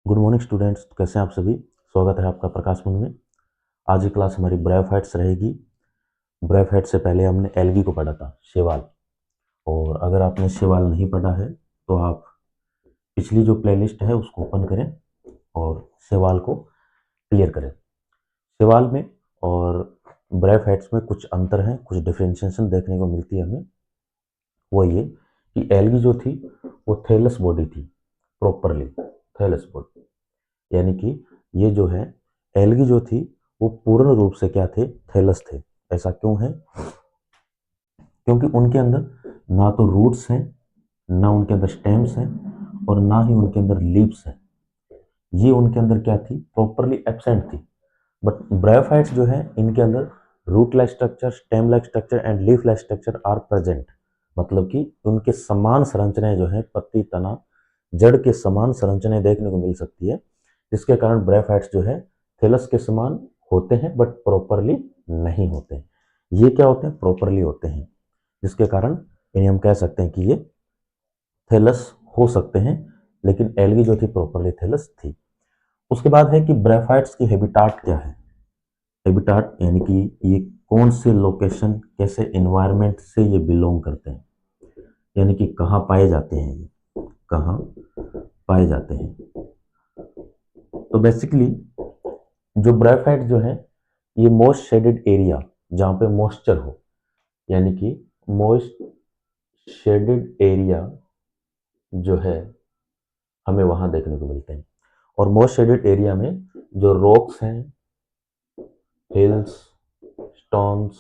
Good morning students, कैसे हैं आप सभी। स्वागत है आपका प्रकाश मन में। आज की क्लास हमारी ब्रायोफाइट्स रहेगी। ब्रायोफाइट से पहले हमने एल्गी को पढ़ा था, शैवाल। और अगर आपने शैवाल नहीं पढ़ा है तो आप पिछली जो प्लेलिस्ट है उसको ओपन करें और शैवाल को क्लियर करें। शैवाल में और ब्रायोफाइट्स में कुछ अंतर हैं, कुछ डिफ्रेंशिएशन देखने को मिलती है हमें। वो ये कि एल्गी जो थी वो थैलस बॉडी थी, प्रॉपरली थैलस बॉडी, यानी कि ये जो है एल्गी जो थी वो पूर्ण रूप से क्या थे, थैलस थे। ऐसा क्यों है? क्योंकि उनके अंदर ना तो रूट्स हैं, ना उनके अंदर स्टेम्स हैं और ना ही उनके अंदर लीव्स हैं। ये उनके अंदर क्या थी, प्रॉपरली एब्सेंट थी। बट ब्रायोफाइट्स जो है इनके अंदर root like structure, stem like structure and leaf like structure are present. मतलब कि उनके समान संरचनाएं जो है, पत्ती, तना, जड़ के समान संरचनाएं देखने को मिल सकती है, जिसके कारण ब्रायोफाइट्स जो है थैलस के समान होते हैं बट प्रॉपरली नहीं होते हैं। ये क्या होते हैं, प्रॉपरली होते हैं, जिसके कारण इन्हें हम कह सकते हैं कि ये थैलस हो सकते हैं। लेकिन एल्गी जो थी प्रॉपरली थैलस थी। उसके बाद है कि ब्रायोफाइट्स की हैबिटाट क्या है। हैबिटाट यानी कि ये कौन से लोकेशन, कैसे एनवायरनमेंट से ये बिलोंग करते हैं, यानी कि कहाँ पाए जाते हैं, ये कहाँ पाए जाते हैं। तो बेसिकली जो ब्रायोफाइट जो है ये मोस्ट शेडेड एरिया, जहाँ पे मॉइस्चर हो, यानी कि मोस्ट शेडेड एरिया जो है हमें वहां देखने को मिलते हैं। और मोस्ट शेडेड एरिया में जो रॉक्स हैं, hills, stones,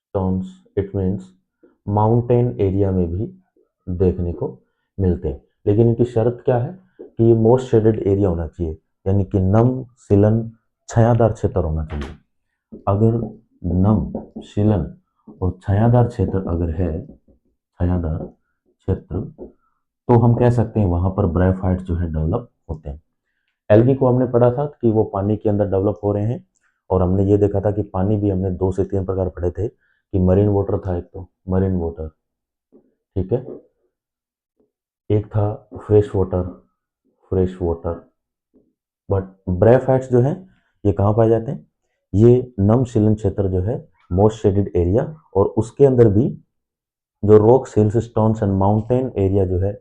stones it means mountain area में भी देखने को मिलते हैं। लेकिन इनकी शर्त क्या है कि ये मोस्ट शेडेड एरिया होना चाहिए, यानी कि नम, सीलन, छायादार क्षेत्र होना चाहिए। अगर नम, शीलन और छायादार क्षेत्र अगर है, छायादार क्षेत्र, तो हम कह सकते हैं वहां पर ब्रायोफाइट्स जो है डेवलप होते हैं। एल्गी को हमने पढ़ा था कि वो पानी के अंदर डेवलप हो रहे हैं, और हमने ये देखा था कि पानी भी हमने 2 से 3 प्रकार पढ़े थे कि मरीन वाटर था, एक तो मरीन वाटर, ठीक है, एक था fresh water, fresh water. But bryophytes जो है ये कहाँ पाए जाते हैं, ये नम शीलन क्षेत्र जो है, मोस्ट शेडेड एरिया, और उसके अंदर भी जो rock, hills, stones and mountain area जो है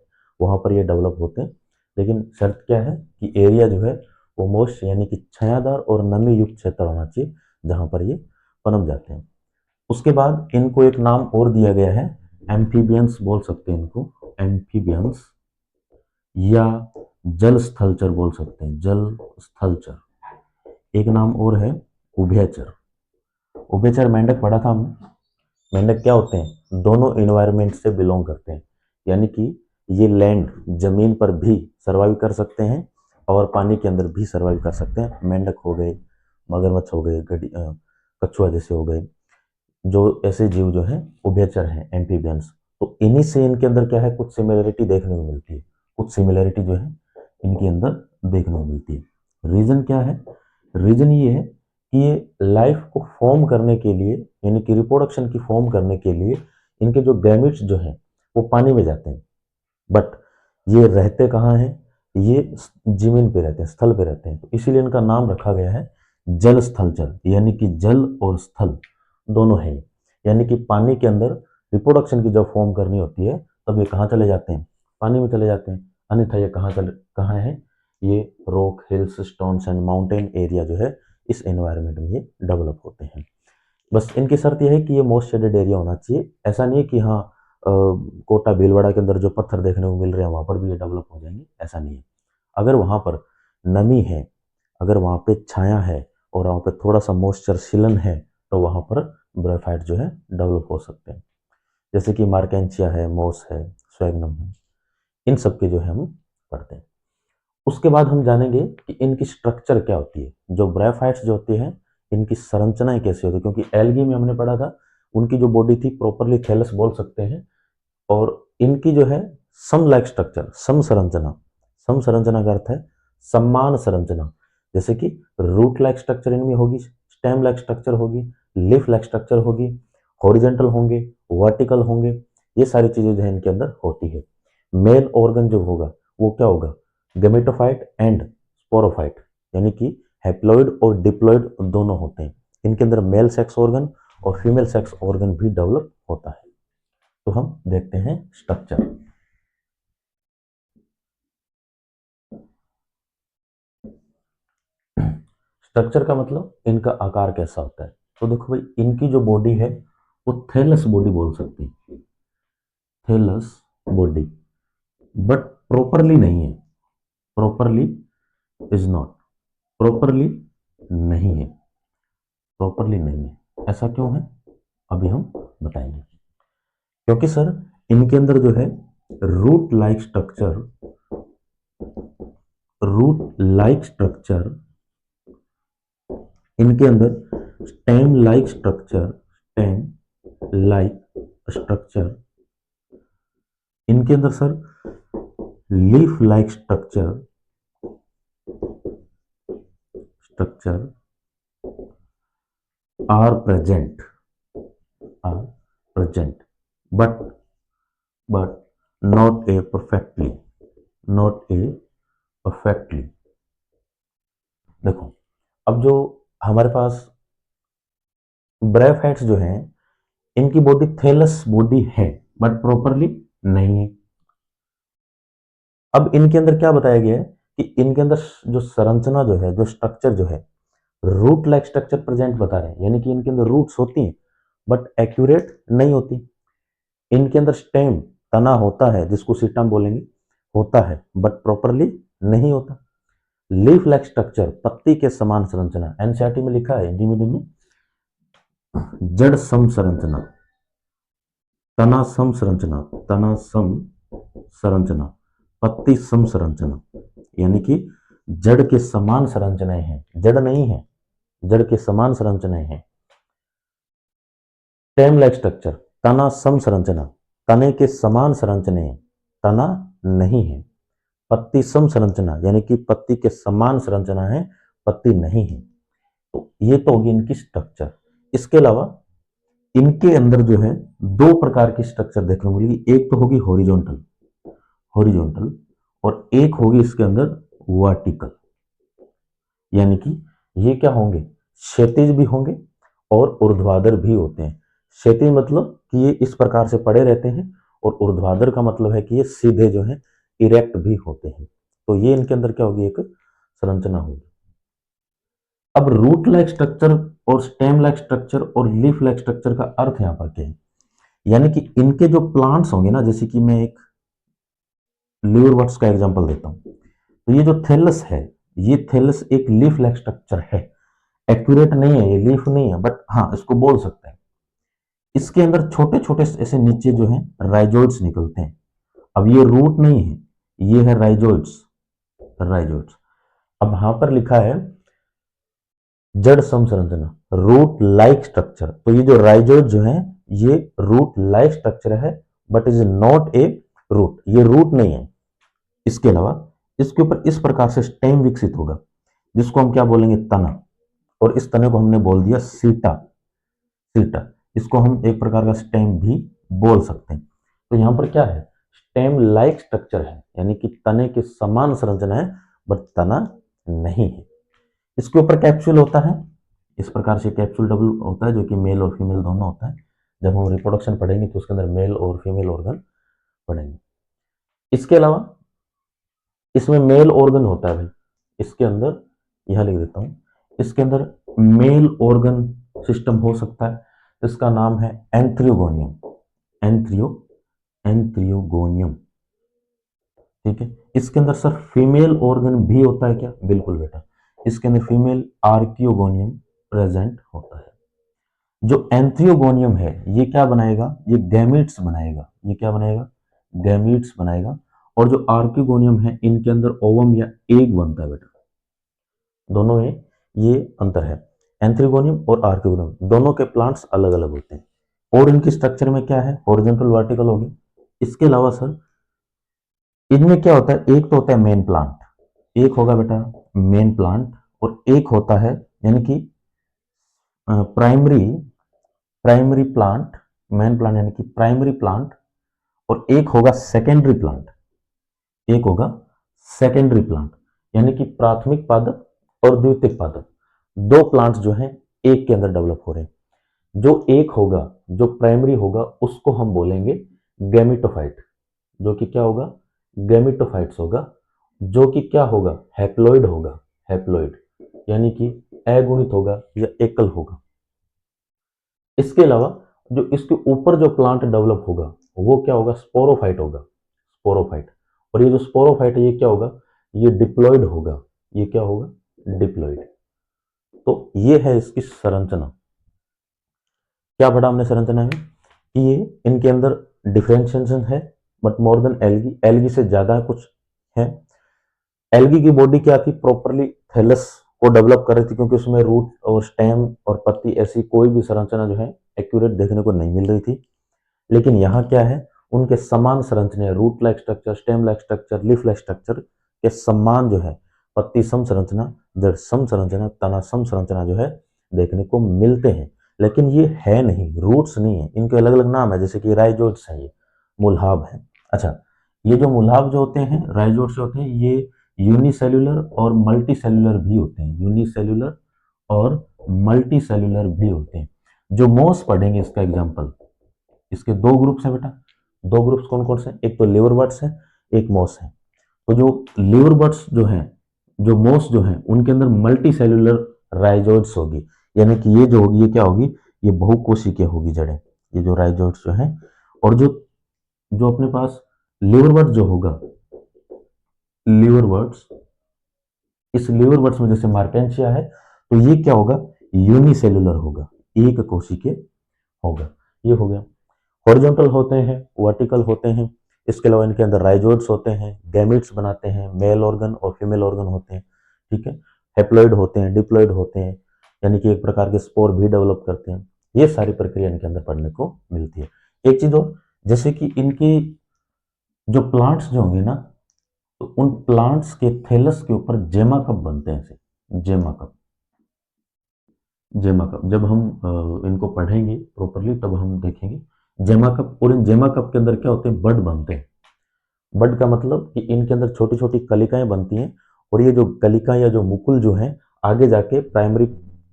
वहां पर ये डेवलप होते हैं। लेकिन शर्त क्या है कि एरिया जो है वो मोस्ट यानी कि छायादार और नमी युक्त क्षेत्र होना चाहिए जहां पर ये पनप जाते हैं। उसके बाद इनको एक नाम और दिया गया है, एम्फीबियंस बोल सकते हैं इनको, एम्फीबियंस, या जल स्थलचर बोल सकते हैं, जल स्थलचर। एक नाम और है उभयचर। उभयचर मेंढक पढ़ा था हमने। मेंढक क्या होते हैं, दोनों इन्वायरमेंट से बिलोंग करते हैं, यानी कि ये लैंड, जमीन पर भी सर्वाइव कर सकते हैं और पानी के अंदर भी सर्वाइव कर सकते हैं। मेंढक हो गए, मगरमच्छ हो गए, कछुआ जैसे हो गए, जो ऐसे जीव जो हैं उभयचर हैं, एम्फीबियंस। तो इन्हीं से इनके अंदर क्या है, कुछ सिमिलरिटी देखने को मिलती है, कुछ सिमिलरिटी जो है इनके अंदर देखने को मिलती है। रीजन क्या है? रीजन ये है कि ये लाइफ को फॉर्म करने के लिए, यानी कि रिप्रोडक्शन की फॉर्म करने के लिए इनके जो गैमेट्स जो हैं वो पानी में जाते हैं। बट ये रहते कहाँ हैं, ये जमीन पे रहते हैं, स्थल पे रहते हैं। तो इसीलिए इनका नाम रखा गया है जल स्थलचर, यानी कि जल और स्थल दोनों है। यानी कि पानी के अंदर रिप्रोडक्शन की जब फॉर्म करनी होती है तब ये कहाँ चले जाते हैं, पानी में चले जाते हैं। अन्यथा ये कहाँ है, ये rock, hills, stones and mountain area जो है इस एनवायरनमेंट में ये डेवलप होते हैं। बस इनकी शर्त यह है कि ये मोस्ट शेडेड एरिया होना चाहिए। ऐसा नहीं है कि हाँ कोटा भीलवाड़ा के अंदर जो पत्थर देखने को मिल रहे हैं वहां पर भी ये डेवलप हो जाएंगे, ऐसा नहीं है। अगर वहां पर नमी है, अगर वहां पे छाया है और वहां पे थोड़ा सा मॉइस्चर, सीलन है, तो वहां पर ब्रायोफाइट जो है डेवलप हो सकते हैं। जैसे कि मार्केंचिया है, मोस है, स्वेगनम है, इन सब के जो है हम पढ़ते हैं। उसके बाद हम जानेंगे कि इनकी स्ट्रक्चर क्या होती है, जो ब्रायोफाइट्स जो होती हैं इनकी संरचनाएं कैसी होती है। क्योंकि एल्गी में हमने पढ़ा था उनकी जो बॉडी थी प्रॉपरली थैलस बोल सकते हैं, और इनकी जो है सम लाइक स्ट्रक्चर, सम संरचना, सम संरचना का अर्थ है समान संरचना। जैसे कि रूट लाइक स्ट्रक्चर इनमें होगी, स्टेम लाइक स्ट्रक्चर होगी, लीफ लाइक स्ट्रक्चर होगी, हॉरिजेंटल होंगे, वर्टिकल होंगे, ये सारी चीजें जो है इनके अंदर होती है। मेल ऑर्गन जो होगा वो क्या होगा, गेमेटोफाइट एंड स्पोरोफाइट, यानी कि हैप्लॉइड और डिप्लॉइड दोनों होते हैं। इनके अंदर मेल सेक्स ऑर्गन और फीमेल सेक्स ऑर्गन भी डेवलप होता है। तो हम देखते हैं स्ट्रक्चर। स्ट्रक्चर का मतलब इनका आकार कैसा होता है। तो देखो भाई, इनकी जो बॉडी है वो थैलस बॉडी बोल सकते हैं, थैलस बॉडी, बट प्रॉपरली नहीं है, प्रॉपरली इज नॉट, प्रॉपरली नहीं है, प्रॉपरली नहीं है। ऐसा क्यों है अभी हम बताएंगे। क्योंकि सर इनके अंदर जो है root like structure, root like structure, इनके अंदर stem like structure, stem like structure, इनके अंदर sir leaf like structure, structure are present, are present, but not a perfectly, not a perfectly. देखो, अब जो हमारे पास ब्रैफाइट्स जो हैं, इनकी बॉडी थैलस बॉडी है बट प्रॉपरली नहीं है। अब इनके अंदर क्या बताया गया है कि इनके अंदर जो संरचना जो है, जो स्ट्रक्चर जो है, रूट लाइक स्ट्रक्चर प्रेजेंट बता रहे हैं, यानी कि इनके अंदर रूट्स होती हैं बट एक्यूरेट नहीं होती। इनके अंदर स्टेम, तना होता है जिसको सीटम बोलेंगे, होता है बट प्रॉपरली नहीं होता। लीफ लाइक स्ट्रक्चर, पत्ती के समान संरचना, एनसीईआरटी में लिखा है, हिंदी मीडियम में, जड़ सम संरचना, तना सम संरचना, तना सम संरचना, पत्ती सम संरचना, यानी कि जड़ के समान संरचनाएं हैं, जड़ नहीं है, जड़ के समान संरचनाएं हैं। स्टेम लाइक स्ट्रक्चर, तना सम संरचना, तने के समान संरचनाएं, तना नहीं है। पत्ती सम संरचना, यानी कि पत्ती के समान संरचना है, पत्ती नहीं है। तो ये तो होगी इनकी स्ट्रक्चर। इसके अलावा इनके अंदर जो है दो प्रकार की स्ट्रक्चर देखने को मिलेगी। एक तो होगी हॉरिजॉन्टल, हॉरिजॉन्टल, और एक होगी इसके अंदर वर्टिकल, यानी कि ये क्या होंगे, क्षैतिज भी होंगे और ऊर्ध्वाधर भी होते हैं। क्षैतिज मतलब कि ये इस प्रकार से पड़े रहते हैं, और ऊर्ध्वाधर का मतलब है कि ये सीधे जो है इरेक्ट भी होते हैं। तो ये इनके अंदर क्या होगी, एक संरचना होगी। अब रूट लाइक स्ट्रक्चर और स्टेम लाइक स्ट्रक्चर और लीफ लाइक स्ट्रक्चर का अर्थ यहां पर क्या है, यानी कि इनके जो प्लांट्स होंगे ना, जैसे कि मैं एक लीवरवर्ट्स का एग्जांपल देता हूं, तो ये जो थैलस है, ये थैलस एक लीफ लाइक स्ट्रक्चर है। एक्यूरेट नहीं है, ये लीफ नहीं है, बट हाँ इसको बोल सकते हैं। इसके अंदर छोटे छोटे ऐसे नीचे जो है राइजोइड्स निकलते हैं। अब ये रूट नहीं है, ये है राइजोइड्स, राइजोइड्स। अब यहां पर लिखा है जड़ सम संरचना, रूट लाइक स्ट्रक्चर, तो ये जो राइजोइड जो है ये रूट लाइक स्ट्रक्चर है but is not a root, ये रूट नहीं है। इसके अलावा इसके ऊपर इस प्रकार से स्टेम विकसित होगा जिसको हम क्या बोलेंगे, तना, और इस तने को हमने बोल दिया सीटा, सीटा। इसको हम एक प्रकार का स्टेम भी बोल सकते हैं। तो यहां पर क्या है, स्टेम लाइक स्ट्रक्चर है, यानी कि तने के समान संरचना है बट तना नहीं है। इसके ऊपर कैप्सूल होता है, इस प्रकार से कैप्सूल डबल होता है जो कि मेल और फीमेल दोनों होता है। जब हम रिप्रोडक्शन पढ़ेंगे तो उसके अंदर मेल और फीमेल ऑर्गन पढ़ेंगे। इसके अलावा इसमें मेल ऑर्गन होता है भाई, इसके अंदर यह लिख देता हूं, इसके अंदर मेल ऑर्गन सिस्टम हो सकता है, इसका नाम है एंथ्रियोगोनियम, एंथ्रियो एंथ्रियोगोनियम, ठीक है। इसके अंदर सर फीमेल ऑर्गन भी होता है क्या, बिल्कुल बेटा, इसके अंदर फीमेल आर्कियोगोनियम प्रेजेंट होता है। जो एंथ्रियोगोनियम है ये क्या बनाएगा, ये गैमीट्स बनाएगा, ये क्या बनाएगा, गैमीट्स बनाएगा। और जो आर्कियोगोनियम है इनके अंदर ओवम या एग बनता है बेटा, दोनों में ये अंतर है। एंथ्रियोगोनियम और आर्कियोगोनियम दोनों के प्लांट्स अलग अलग होते हैं। और इनकी स्ट्रक्चर में क्या है, हॉरिजॉन्टल वर्टिकल होगी। इसके अलावा सर इनमें क्या होता है, एक तो होता है मेन प्लांट, एक होगा बेटा मेन प्लांट, और एक होता है यानी कि primary, primary plant, main plant यानी कि प्राइमरी प्लांट, और एक होगा सेकेंडरी प्लांट, एक होगा सेकेंडरी प्लांट, यानी कि प्राथमिक पादप और द्वितीयक पादप, दो प्लांट्स जो हैं एक के अंदर डेवलप हो रहे हैं। जो एक होगा, जो प्राइमरी होगा, उसको हम बोलेंगे गैमेटोफाइट, जो कि क्या होगा, गैमेटोफाइट्स होगा, जो कि क्या होगा, हैप्लॉइड होगा, हैप्लॉइड यानी कि अगुणित होगा या एकल होगा। इसके अलावा जो इसके ऊपर जो प्लांट डेवलप होगा वो क्या होगा, स्पोरोफाइट होगा, स्पोरोफाइट। और ये जो स्पोरोफाइट है ये क्या होगा, ये डिप्लॉइड होगा, ये क्या होगा, डिप्लॉइड। तो ये है इसकी संरचना। क्या पढ़ा हमने संरचना में कि ये इनके अंदर डिफरेंशिएशन है, but more than algae, algae से ज्यादा कुछ है। एल्गी की बॉडी क्या थी, प्रॉपरली थैलस को डेवलप कर रही थी, क्योंकि उसमें रूट और स्टेम और पत्ती ऐसी कोई भी संरचना जो है एक्यूरेट देखने को नहीं मिल रही थी। लेकिन यहाँ क्या है, उनके समान संरचना, root like structure, stem like structure, leaf like structure के समान जो है पत्ती सम संरचना, जड़ सम संरचना, तना सम संरचना जो है देखने को मिलते हैं। लेकिन ये है नहीं, रूट्स नहीं है, इनके अलग अलग नाम है, जैसे कि राइजोइड्स है, ये मूलभाव है। अच्छा, ये जो मूलभाव जो होते हैं, राइजोइड्स होते हैं, ये यूनिसेल्युलर और मल्टी सेल्युलर भी होते हैं, यूनिसेल्युलर और मल्टी सेल्युलर भी होते हैं। जो मोस पढ़ेंगे इसका एग्जाम्पल, इसके दो ग्रुप्स हैं बेटा, दो ग्रुप्स कौन कौन से हैं, एक तो लिवर बर्ड्स है, एक मोस है। तो जो लिवर बर्ड्स जो हैं, जो मोस जो हैं, उनके अंदर मल्टी सेल्युलर राइजोइड्स होगी, यानी कि ये जो होगी, ये क्या होगी, ये बहुकोशिकीय होगी जड़ें, ये जो राइजोइड्स जो हैं। और जो जो अपने पास लिवर बर्ड जो होगा, लिवर बर्ड्स, इस लिवर बर्ड्स में जैसे मार्टेंशिया है, तो ये क्या होगा, यूनिसेल्युलर होगा, एक कोशिकीय होगा। ये हो गया। हॉरिजॉन्टल होते हैं, वर्टिकल होते हैं। इसके अलावा इनके अंदर राइजोइड्स होते हैं, गैमेट्स बनाते हैं, मेल ऑर्गन और फीमेल ऑर्गन होते हैं, ठीक है। हेप्लॉइड होते हैं, डिप्लॉइड होते हैं, यानी कि एक प्रकार के स्पोर भी डेवलप करते हैं। ये सारी प्रक्रिया इनके अंदर पढ़ने को मिलती है। एक चीज और, जैसे कि इनके जो प्लांट्स जो होंगे ना, तो उन प्लांट्स के थैलस के ऊपर जेमा कप बनते हैं, ऐसे जेमा कप, जेमा कप। जब हम इनको पढ़ेंगे प्रॉपरली तब हम देखेंगे जेमा कप। और इन जेमा कप के अंदर क्या होते हैं, बड बनते हैं। बड का मतलब कि इनके अंदर छोटी छोटी कलिकाएं बनती हैं, और ये जो कलिका या जो मुकुल जो है, आगे जाके प्राइमरी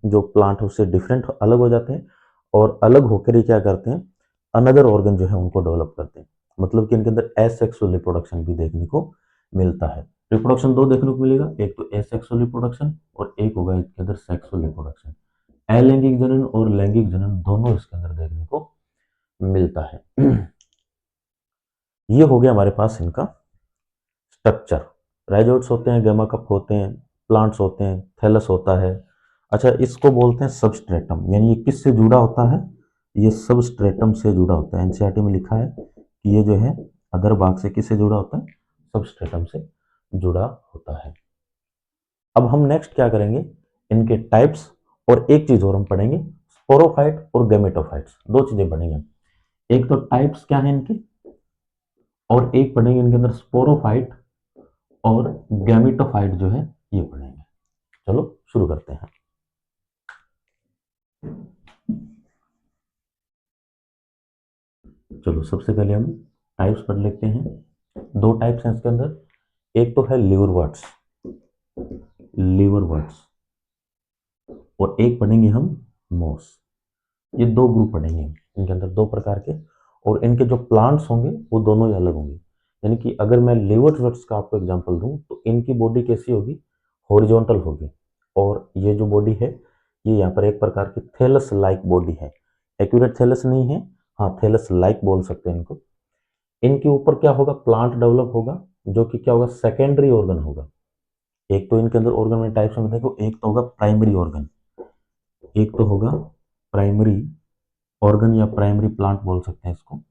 जो प्लांट है उससे डिफरेंट अलग हो जाते हैं, और अलग होकर ये क्या करते हैं, अनदर ऑर्गन जो है उनको डेवलप करते हैं। मतलब कि इनके अंदर एसेक्सुअल रिप्रोडक्शन भी देखने को मिलता है। रिप्रोडक्शन दो देखने को मिलेगा, एक तो एसेक्सुअल रिप्रोडक्शन और एक होगा इसके अंदर सेक्सुअल रिप्रोडक्शन। अलैंगिक जनन और लैंगिक जनन दोनों इसके अंदर देखने को मिलता है। ये हो गया हमारे पास इनका स्ट्रक्चर। राइजोइड्स होते हैं, गैमा कप होते हैं, प्लांट्स होते हैं, थैलस होता है। अच्छा, इसको बोलते हैं सबस्ट्रेटम, यानी ये किससे जुड़ा होता है, ये सबस्ट्रेटम से जुड़ा होता है। एनसीईआरटी में लिखा है कि ये जो है अगर भाग से किससे जुड़ा होता है, सबस्ट्रेटम से जुड़ा होता है। अब हम नेक्स्ट क्या करेंगे, इनके टाइप्स और एक चीज और हम पढ़ेंगे, स्पोरोफाइट और गैमेटोफाइट्स, दो चीजें पढ़ेंगे। एक तो टाइप्स क्या है इनके, और एक पढ़ेंगे इनके अंदर स्पोरोफाइट और गैमेटोफाइट जो है ये पढ़ेंगे। चलो शुरू करते हैं। चलो सबसे पहले हम टाइप्स पढ़ लेते हैं। दो टाइप्स हैं इसके अंदर, एक तो है लिवरवर्ट्स, लिवरवर्ट्स, और एक पढ़ेंगे हम मोस। ये दो ग्रुप पढ़ेंगे इनके अंदर, दो प्रकार के, और इनके जो प्लांट्स होंगे वो दोनों ही अलग होंगे। यानी कि अगर मैं लिवरवर्ट्स का आपको एग्जांपल दूं तो इनकी बॉडी कैसी होगी, हॉरिजॉन्टल होगी, और ये जो बॉडी है ये यहाँ पर एक प्रकार की थैलस लाइक बॉडी है। एक्यूरेट थैलस नहीं है, हाँ थैलस लाइक बोल सकते हैं इनको। इनके ऊपर क्या होगा, प्लांट डेवलप होगा, जो कि क्या होगा, सेकेंडरी ऑर्गन होगा। एक तो इनके अंदर ऑर्गन में टाइप्स में देखो, एक तो होगा प्राइमरी ऑर्गन, एक तो होगा प्राइमरी ऑर्गन या प्राइमरी प्लांट बोल सकते हैं इसको।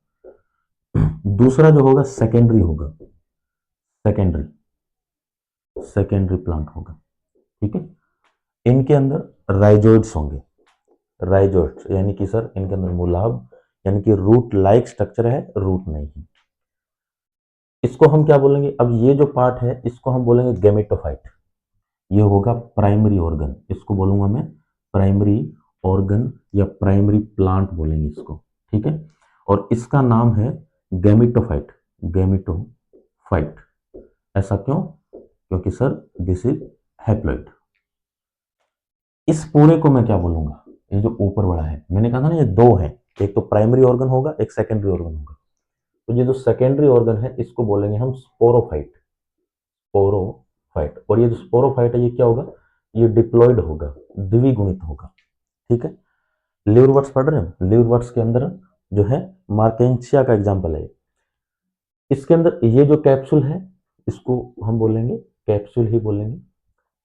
दूसरा जो होगा सेकेंडरी होगा, सेकेंडरी, सेकेंडरी प्लांट होगा, ठीक है। इनके अंदर राइजोइड्स होंगे, राइजोइड्स यानी कि सर इनके अंदर मूलाभ, यानी कि रूट लाइक स्ट्रक्चर है, रूट नहीं है। इसको हम क्या बोलेंगे, अब ये जो पार्ट है इसको हम बोलेंगे गैमेटोफाइट। ये होगा प्राइमरी ऑर्गन, इसको बोलूंगा मैं प्राइमरी ऑर्गन या प्राइमरी प्लांट बोलेंगे इसको, ठीक है। और इसका नाम है गैमेटोफाइट, गैमेटोफाइट। ऐसा क्यों, क्योंकि सर दिस इज हैप्लॉइड। इस पूरे को मैं क्या बोलूंगा, ये जो ऊपर वाला है, मैंने कहा था ना ये दो है, एक तो प्राइमरी ऑर्गन होगा, एक सेकेंडरी ऑर्गन होगा। तो ये जो सेकेंडरी ऑर्गन है इसको बोलेंगे हम स्पोरोफाइट। स्पोरोफाइट। और ये जो स्पोरोफाइट है ये क्या होगा, ये डिप्लॉइड होगा, द्विगुणित होगा। ठीक है। लिवरवर्ट्स पढ़ रहे हैं, लिवरवर्ट्स के अंदर जो है मार्केंशिया का एग्जाम्पल है। इसके अंदर ये जो कैप्सूल है इसको हम बोलेंगे कैप्सूल ही बोलेंगे,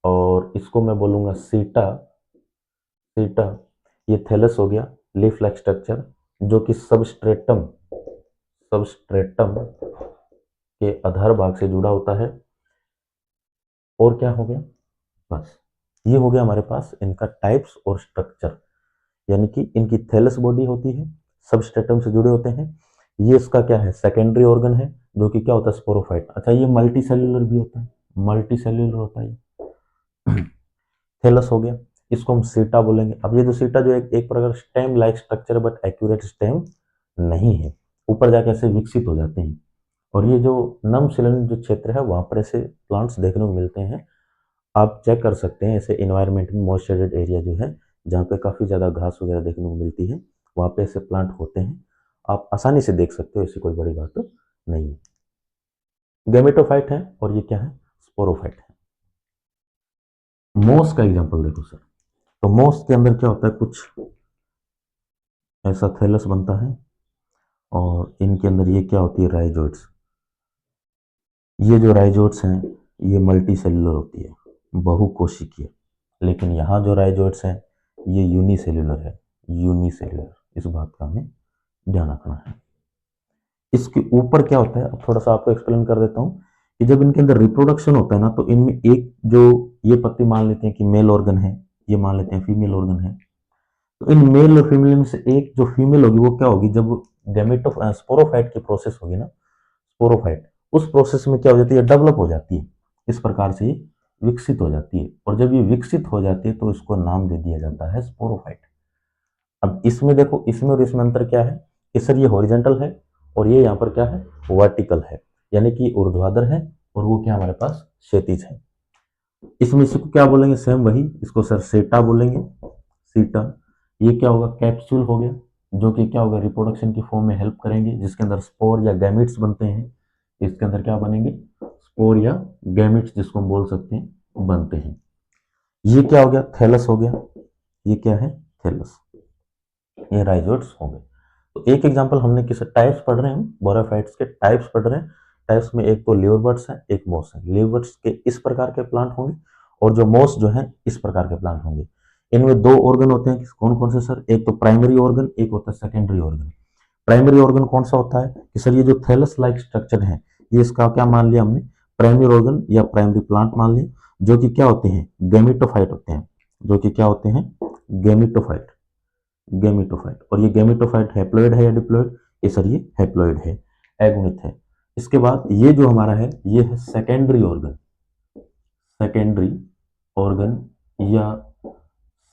और इसको मैं बोलूंगा सीटा। सीटा ये थैलस हो गया, लीफ लाइक स्ट्रक्चर, जो कि सबस्ट्रेटम सबस्ट्रेटम के आधार भाग से जुड़ा होता है। और क्या हो गया, बस ये हो गया हमारे पास इनका टाइप्स और स्ट्रक्चर, यानी कि इनकी थैलस बॉडी होती है, सबस्ट्रेटम से जुड़े होते हैं। ये इसका क्या है, सेकेंडरी ऑर्गन है, जो कि क्या होता है, स्पोरोफाइट। अच्छा ये मल्टी सेल्यूलर भी होता है, मल्टी सेल्यूलर होता है। थैलस हो गया, इसको हम सीटा बोलेंगे। अब ये जो सीटा जो एक प्रकार stem like structure but accurate stem नहीं है, ऊपर जाके ऐसे विकसित हो जाते हैं। और ये जो नम शिलन जो क्षेत्र है वहां पर ऐसे प्लांट्स देखने को मिलते हैं। आप चेक कर सकते हैं ऐसे इन्वायरमेंट में मॉइस्चराइज्ड एरिया जो है, जहाँ पे काफ़ी ज़्यादा घास वगैरह देखने को मिलती है, वहाँ पे ऐसे प्लांट होते हैं। आप आसानी से देख सकते हो, ऐसी कोई बड़ी बात नहीं है। गैमेटोफाइट है और ये क्या है, स्पोरोफाइट है। मोस का एग्जांपल देखो सर, तो मोस के अंदर क्या होता है, कुछ ऐसा थैलस बनता है, और इनके अंदर ये क्या होती है, राइजोइड्स। ये जो राइजोइड्स हैं ये मल्टी सेल्यूलर होती है, बहुकोशिकीय। लेकिन यहाँ जो राइजोइड्स हैं ये यूनिसेल्यूलर है, यूनिसेल्यूलर। इस बात का हमें ध्यान रखना है। इसके ऊपर क्या होता है, अब थोड़ा सा आपको एक्सप्लेन कर देता हूँ कि जब इनके अंदर रिप्रोडक्शन होता है ना, तो इनमें एक जो ये पत्ती मान लेते हैं कि मेल ऑर्गन है, ये मान लेते हैं फीमेल ऑर्गन है। तो इन मेल और फीमेल में से एक जो फीमेल होगी वो क्या होगी, जब गैमेटो स्पोरोफाइट की प्रोसेस होगी ना, स्पोरोफाइट, उस प्रोसेस में क्या हो जाती है, डेवलप हो जाती है, इस प्रकार से विकसित हो जाती है। और जब ये विकसित हो जाती है तो इसको नाम दे दिया जाता है स्पोरोफाइट। अब इसमें देखो, इसमें और इसमें अंतर क्या है कि सर ये हॉरिजेंटल है और ये यहाँ पर क्या है, वर्टिकल है, यानी कि ऊर्ध्वाधर है और वो क्या हमारे पास क्षैतिज है। इसमें इसको क्या बोलेंगे, सेम वही, इसको सर सेटा बोलेंगे, सीटा। ये क्या होगा, कैप्सूल हो गया, जो कि क्या होगा, रिप्रोडक्शन की फॉर्म में हेल्प करेंगे, जिसके अंदर स्पोर या गैमिट्स बनते हैं। इसके अंदर क्या बनेंगे, स्पोर या गैमिट्स, जिसको हम बोल सकते हैं, बनते हैं। ये क्या हो गया, थैलस हो गया, ये क्या है, थैलस। ये राइजोइड्स हो गए। तो एक एग्जांपल हमने किस टाइप्स पढ़ रहे हैं, हम बोराफाइट्स के टाइप्स पढ़ रहे हैं। टाइप्स में एक तो लिवरबर्ड्स है, एक मोस है। लिवरबर्ड्स के इस प्रकार के प्लांट होंगे और जो मोस जो है इस प्रकार के प्लांट होंगे। इनमें दो ऑर्गन होते हैं, कौन कौन से सर, एक तो प्राइमरी ऑर्गन, एक होता है सेकेंडरी ऑर्गन। प्राइमरी ऑर्गन कौन सा होता है कि सर ये जो थैलस लाइक स्ट्रक्चर है, ये इसका क्या मान लिया हमने, प्राइमरी ऑर्गन या प्राइमरी प्लांट मान लिया, जो कि क्या होते हैं, गैमेटोफाइट होते हैं, जो कि क्या होते हैं, गैमेटोफाइट। गैमेटोफाइट। और ये गैमेटोफाइट हैप्लॉइड है या डिप्लॉइड, ये सर ये हैप्लॉइड है, अगुणित है। इसके बाद ये जो हमारा है ये है सेकेंडरी ऑर्गन, सेकेंडरी ऑर्गन या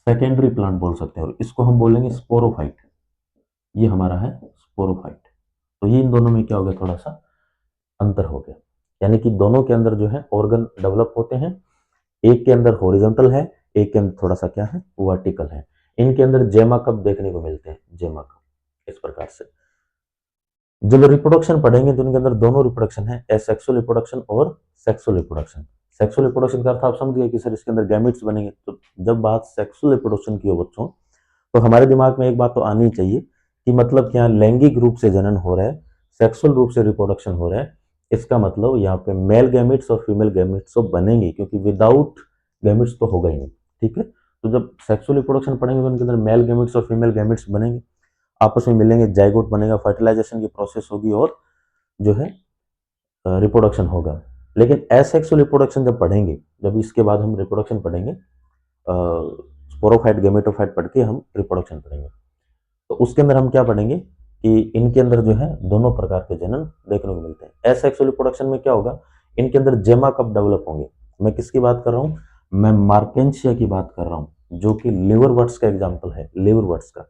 सेकेंडरी प्लांट बोल सकते हैं, और इसको हम बोलेंगे स्पोरोफाइट। ये हमारा है स्पोरोफाइट। तो ये इन दोनों में क्या हो गया, थोड़ा सा अंतर हो गया, यानी कि दोनों के अंदर जो है ऑर्गन डेवलप होते हैं। एक के अंदर हॉरिजॉन्टल है, एक के अंदर थोड़ा सा क्या है, वर्टिकल है। इनके अंदर जेमा कप देखने को मिलते हैं, जेमा कप इस प्रकार से। जब रिप्रोडक्शन पढ़ेंगे तो इनके अंदर दोनों रिप्रोडक्शन है, एसेक्सुअल रिप्रोडक्शन और सेक्सुअल रिप्रोडक्शन। सेक्सुअल रिप्रोडक्शन का अर्थ आप समझ गए कि सर इसके अंदर गैमेट्स बनेंगे। तो जब बात सेक्सुअल रिप्रोडक्शन की हो बच्चों, तो हमारे दिमाग में एक बात तो आनी चाहिए कि मतलब क्या लैंगिक रूप से जनन हो रहा है, सेक्सुअल रूप से रिप्रोडक्शन हो रहा है। इसका मतलब यहाँ पे मेल गैमेट्स और फीमेल गैमेट्स तो बनेंगे, क्योंकि विदाउट गैमेट्स तो होगा ही नहीं। ठीक है। तो जब सेक्सुअल रिप्रोडक्शन पढ़ेंगे तो उनके अंदर मेल गैमेट्स और फीमेल गैमेट्स बनेंगे, आपस में मिलेंगे, जाइगोट बनेगा, फर्टिलाइजेशन की प्रोसेस होगी और जो है रिप्रोडक्शन होगा। लेकिन एसेक्सुअल रिप्रोडक्शन जब पढ़ेंगे, जब इसके बाद हम रिप्रोडक्शन पढ़ेंगे, स्पोरोफाइट गैमेटोफाइट पढ़ के हम रिप्रोडक्शन पढ़ेंगे, तो उसके अंदर हम क्या पढ़ेंगे कि इनके अंदर जो है दोनों प्रकार के जनन देखने को मिलते हैं। एसेक्सुअल रिप्रोडक्शन में क्या होगा, इनके अंदर जेमा कब डेवलप होंगे। मैं किसकी बात कर रहा हूँ, मैं मार्केंशिया की बात कर रहा हूँ, जो कि लिवरवर्ट्स का एग्जाम्पल है। लिवरवर्ट्स का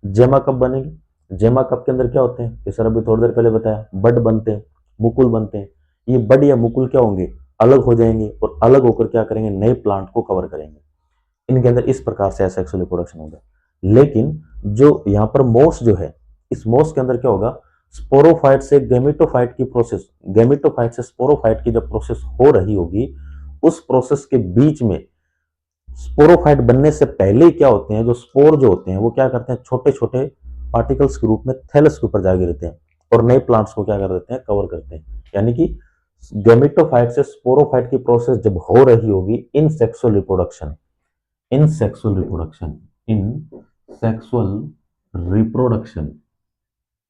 जेमा कब बनेगी, जेमा कप के अंदर क्या होते हैं कि सर अभी थोड़ी देर पहले बताया, बड बनते हैं, मुकुल बनते हैं। ये बड या मुकुल क्या होंगे, अलग हो जाएंगे और अलग होकर क्या करेंगे, नए प्लांट को कवर करेंगे। इनके अंदर इस प्रकार से एसेक्सुअल रिप्रोडक्शन होगा। लेकिन जो यहाँ पर मोस जो है, इस मोस के अंदर क्या होगा, स्पोरोफाइट से गेमेटोफाइट की प्रोसेस, गेमेटोफाइट से स्पोरोफाइट की जब प्रोसेस हो रही होगी, उस प्रोसेस के बीच में स्पोरोफाइट बनने से पहले क्या होते हैं, जो स्पोर जो होते हैं वो क्या करते हैं, छोटे छोटे पार्टिकल्स के रूप में थैलस के ऊपर जा गिरते हैं और नए प्लांट्स को क्या कर देते हैं, कवर करते हैं। यानी कि गेमेटोफाइट से स्पोरोफाइट की प्रोसेस जब हो रही होगी in sexual reproduction, in sexual reproduction, in sexual reproduction,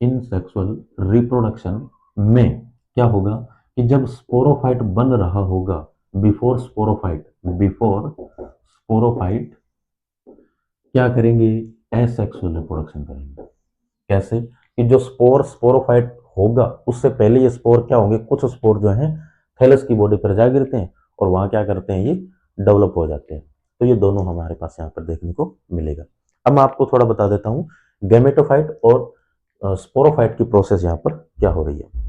in sexual reproduction में क्या होगा कि जब स्पोरोफाइट बन रहा होगा, बिफोर स्पोरोफाइट, बिफोर स्पोरोफाइट क्या करेंगे, एसेक्सुअल रिप्रोडक्शन करेंगे। कैसे कि जो स्पोर स्पोरोफाइट होगा उससे पहले ये स्पोर क्या होंगे, कुछ स्पोर जो हैं थैलस की बॉडी पर जा गिरते हैं और वहां क्या करते हैं, ये डेवलप हो जाते हैं। तो ये दोनों हमारे पास यहाँ पर देखने को मिलेगा। अब मैं आपको थोड़ा बता देता हूँ गैमेटोफाइट और स्पोरोफाइट की प्रोसेस यहाँ पर क्या हो रही है।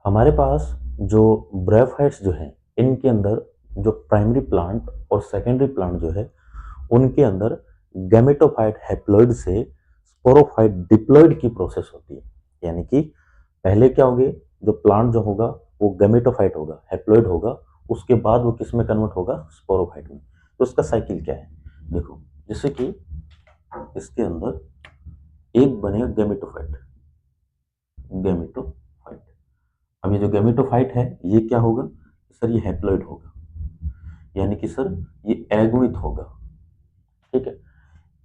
हमारे पास जो ब्रायोफाइट्स जो हैं, इनके अंदर जो प्राइमरी प्लांट और सेकेंडरी प्लांट जो है, उनके अंदर गैमेटोफाइट हैप्लॉइड से स्पोरोफाइट डिप्लॉइड की प्रोसेस होती है। यानी कि पहले क्या होंगे, जो प्लांट जो होगा वो गैमेटोफाइट होगा, हैप्लॉइड होगा, उसके बाद वो किस में कन्वर्ट होगा, स्पोरोफाइट में। तो उसका साइकिल क्या है, देखो, जैसे कि इसके अंदर एक बनेगा गैमेटोफाइट, गैमेटोफाइट। अब ये जो गैमेटोफाइट है ये क्या होगा सर, ये हैप्लॉइड होगा, यानी कि सर ये एगुणित होगा। ठीक है,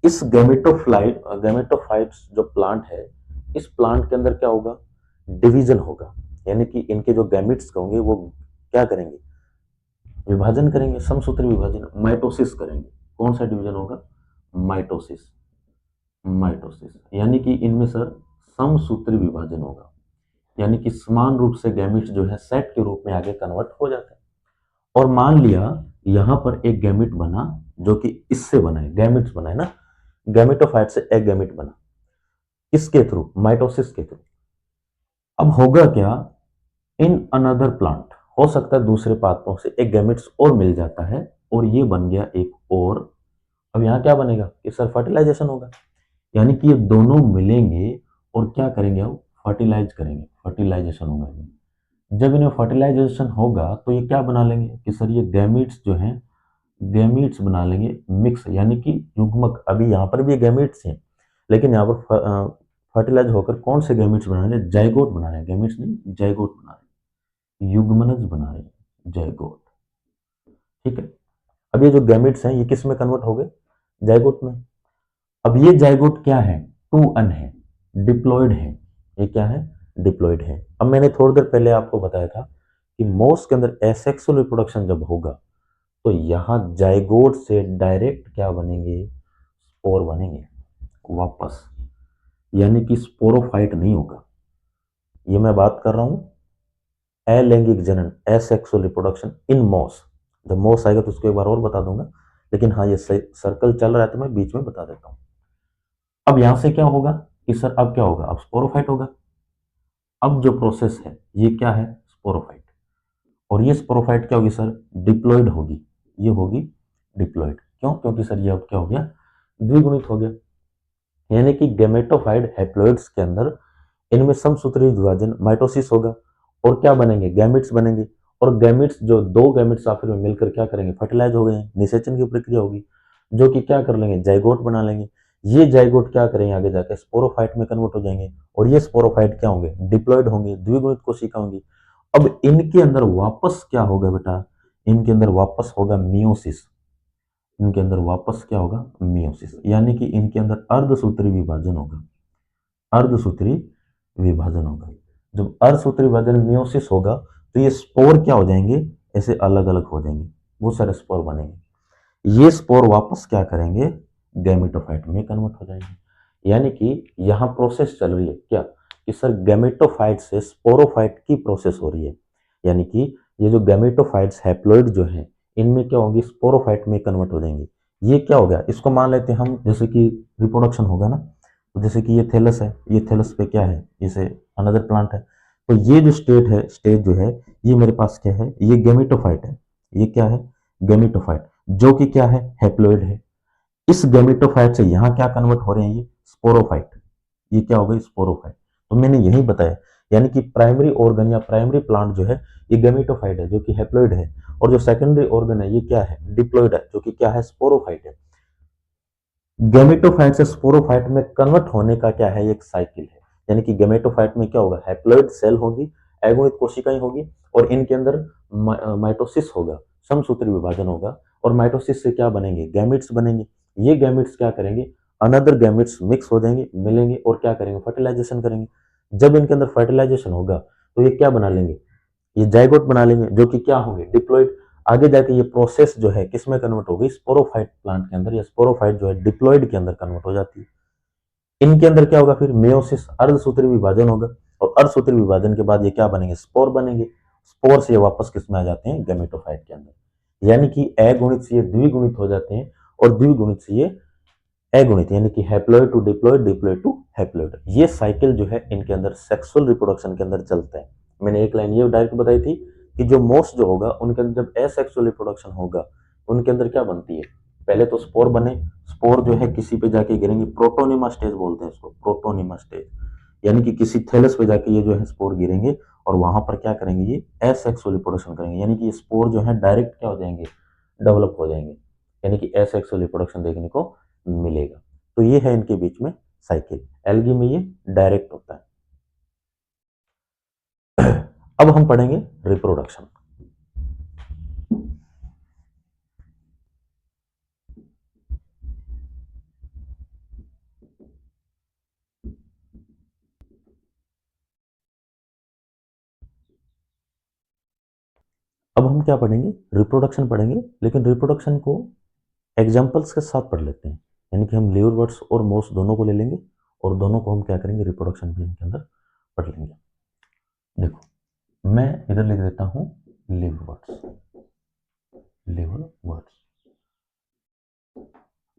इस गैमेटोफाइट जो प्लांट है, इस प्लांट के अंदर क्या होगा, डिवीजन होगा। यानी कि इनके जो गैमेट्स होंगे वो क्या करेंगे, विभाजन करेंगे, समसूत्री विभाजन, माइटोसिस करेंगे। कौन सा डिवीजन होगा, माइटोसिस, माइटोसिस। यानी कि इनमें सर समसूत्री विभाजन होगा, यानी कि समान रूप से गैमेट्स जो है सेट के रूप में आगे कन्वर्ट हो जाते हैं। और मान लिया यहां पर एक गैमेट बना जो कि इससे बना है, गैमेट्स बना है ना, गैमेटोफाइट से एक गैमेट बना, किसके थ्रू, माइटोसिस के थ्रू। अब होगा क्या, इन अनदर प्लांट हो सकता है दूसरे पात्रों से एक गैमेट्स और मिल जाता है और ये बन गया एक और। अब यहां क्या बनेगा कि सर फर्टिलाइजेशन होगा, यानी कि ये दोनों मिलेंगे और क्या करेंगे, अब फर्टिलाइज करेंगे, फर्टिलाइजेशन होगा। जब इन्हें फर्टिलाइजेशन होगा तो ये क्या बना लेंगे कि सर ये गैमेट्स जो हैं, गैमेट्स बना लेंगे मिक्स, यानी कि युग्मक। अभी यहाँ पर भी गैमेट्स हैं लेकिन यहाँ पर फर्टिलाइज होकर कौन से गैमेट्स बना रहे हैं, जाइगोट बना रहे हैं, गैमेट्स नहीं जाइगोट बना रहे हैं, युग्मनज बना रहे हैं, जाइगोट। ठीक है, अब ये जो गैमेट्स हैं ये किस में कन्वर्ट हो गए, जाइगोट में। अब ये जाइगोट क्या है, टू अन है, डिप्लॉयड है, ये क्या है, डिप्लॉयड है। अब मैंने थोड़ी देर पहले आपको बताया था कि मोस के अंदर एसेक्सुअल रिप्रोडक्शन जब होगा तो यहां जाइगोट से डायरेक्ट क्या बनेंगे, स्पोर बनेंगे वापस, यानी कि स्पोरोफाइट नहीं होगा। ये मैं बात कर रहा हूं अलैंगिक जनन, एसेक्सुअल रिप्रोडक्शन इन मॉस। जब मॉस आएगा तो उसको एक बार और बता दूंगा, लेकिन हाँ ये सर्कल चल रहा है तो मैं बीच में बता देता हूं। अब यहां से क्या होगा कि सर अब क्या होगा, अब स्पोरोफाइट होगा। अब जो प्रोसेस है ये क्या है, स्पोरोफाइट। और ये स्पोरोफाइट क्या होगी सर, डिप्लॉयड होगी, ये होगी डिप्लॉयड। क्यों, क्योंकि सर ये अब क्या हो गया, द्विगुणित हो गया। यानी कि गैमेटोफाइट हैप्लॉइड्स के अंदर इनमें समसूत्री विभाजन माइटोसिस होगा और क्या बनेंगे, गैमेट्स बनेंगे। और गैमेट्स जो दो गैमेट्स आखिर में मिलकर क्या करेंगे, फर्टिलाइज हो गए हैं, निषेचन की प्रक्रिया होगी जो कि क्या कर लेंगे, जाइगोट बना लेंगे। ये जाइगोट क्या करेंगे, आगे जाकर स्पोरोफाइट में कन्वर्ट हो जाएंगे और ये स्पोरोफाइट क्या होंगे, डिप्लॉयड होंगे, द्विगुणित कोशिका होंगी। अब इनके अंदर वापस क्या होगा बेटा, इनके अंदर वापस होगा मियोसिस, इनके अंदर वापस क्या होगा, मियोसिस। यानी कि इनके अंदर अर्धसूत्री विभाजन होगा, अर्धसूत्री विभाजन होगा। जब अर्धसूत्री विभाजन मियोसिस होगा तो ये स्पोर क्या हो जाएंगे, ऐसे अलग अलग हो जाएंगे, वो सारे स्पोर बनेंगे। ये स्पोर वापस क्या करेंगे, गैमेटोफाइट में कन्वर्ट हो जाएंगे। यानी कि यहाँ प्रोसेस चल रही है क्या, कि सर गैमेटोफाइट से स्पोरोफाइट की प्रोसेस हो रही है। यानी कि ये जो गैमेटोफाइट्स हैप्लॉइड जो हैं, इनमें क्या होंगी, स्पोरोफाइट में कन्वर्ट हो जाएंगे। ये क्या हो गया, इसको मान लेते हैं हम जैसे कि रिप्रोडक्शन होगा ना, तो जैसे कि ये थैलस है, ये थैलस पे क्या है, इसे अनदर प्लांट है, तो ये जो स्टेट है, स्टेज जो है, ये मेरे पास क्या है, ये गैमेटोफाइट है। ये क्या है, गैमेटोफाइट, जो कि क्या है, हैप्लॉइड है। इस गैमेटोफाइट से यहाँ क्या कन्वर्ट हो रहे हैं, ये स्पोरोफाइट। ये क्या हो गई, स्पोरोफाइट। तो मैंने यही बताया, यानी कि प्राइमरी ऑर्गन या प्राइमरी प्लांट जो है, ये गैमेटोफाइट है जो कि हैप्लॉइड है, और जो सेकेंडरी ऑर्गन है ये क्या है, डिप्लॉइड है जो कि क्या है, स्पोरोफाइट है। गैमेटोफाइट से स्पोरोफाइट में कन्वर्ट होने का क्या है, एक साइकिल है। यानी कि गैमेटोफाइट में क्या होगा, हैप्लॉइड सेल होगी, एगोनिक कोशिकाएं होगी, और इनके अंदर माइटोसिस होगा, समसूत्री विभाजन होगा, और माइटोसिस से क्या बनेंगे, गैमेट्स बनेंगे। ये गैमेट्स क्या करेंगे, अनदर गैमेट्स मिक्स हो जाएंगे, मिलेंगे, और क्या करेंगे, फर्टिलाइजेशन करेंगे। जब इनके अंदर फर्टिलाइजेशन होगा तो ये क्या बना लेंगे, ये जाइगोट बना लेंगे, जो कि क्या होंगे, डिप्लॉइड। आगे जाके ये प्रोसेस जो है किसमें कन्वर्ट होगी, स्पोरोफाइट प्लांट के अंदर, या स्पोरोफाइट जो है डिप्लॉइड के अंदर कन्वर्ट हो जाती है। इनके अंदर क्या होगा, फिर मेयोसिस, अर्धसूत्री विभाजन होगा, और अर्धसूत्री विभाजन के बाद ये क्या बनेंगे, स्पोर बनेंगे। स्पोर से ये वापस किसमें आ जाते हैं, गैमेटोफाइट के अंदर। यानी कि अगुणित से ये द्विगुणित हो जाते हैं, और द्विगुणित से ये अगुणित, यानी कि haploid to diploid, diploid to haploid. ये साइकिल जो है इनके अंदर सेक्सुअल रिप्रोडक्शन के अंदर चलता है। मैंने एक लाइन ये डायरेक्ट बताई थी कि जो मोस्ट जो होगा उनके अंदर जब एसेक्सुअल रिप्रोडक्शन होगा, उनके अंदर क्या बनती है, पहले तो स्पोर बने, स्पोर जो है किसी पे जाके गिरेंगे, प्रोटोनिमा स्टेज बोलते हैं इसको, प्रोटोनिमा स्टेज, यानी कि किसी थैलस पे जाके ये जो है स्पोर गिरेंगे, और वहां पर क्या करेंगे, ये एसेक्सुअल रिप्रोडक्शन करेंगे, यानी कि ये स्पोर जो है डायरेक्ट क्या हो जाएंगे, डेवलप हो जाएंगे, यानी कि एसेक्सुअल रिप्रोडक्शन देखने को मिलेगा। तो ये है इनके बीच में साइकिल। एल्गी में ये डायरेक्ट होता है। अब हम पढ़ेंगे रिप्रोडक्शन। अब हम क्या पढ़ेंगे, रिप्रोडक्शन पढ़ेंगे, लेकिन रिप्रोडक्शन को एग्जाम्पल्स के साथ पढ़ लेते हैं। यानी कि हम लिवरवर्ट्स और मोस दोनों को ले लेंगे, और दोनों को हम क्या करेंगे, रिप्रोडक्शन भी इनके अंदर पढ़ लेंगे। देखो मैं इधर लिख देता हूं लिवरवर्ट्स। लिवरवर्ट्स,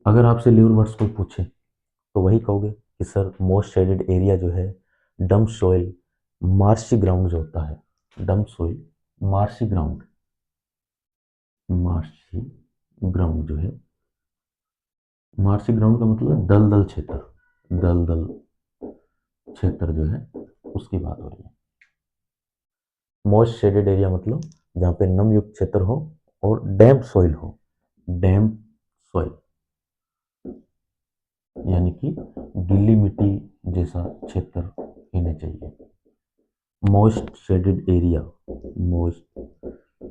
अगर आपसे लिवरवर्ट्स को पूछे तो वही कहोगे कि सर मोस्ट शेडेड एरिया जो है, डम्प सोइल, मार्शी ग्राउंड जो होता है, damp soil, marshy ground, marshy ground जो है, मार्शी ग्राउंड का मतलब दलदल क्षेत्र, दलदल क्षेत्र जो है उसकी बात हो रही है। मोस्ट शेडेड एरिया मतलब जहाँ पे नम युक्त क्षेत्र हो और डैम्प सॉइल हो, डैम्प सॉइल यानी कि गीली मिट्टी जैसा क्षेत्र होना चाहिए। Most shaded area, most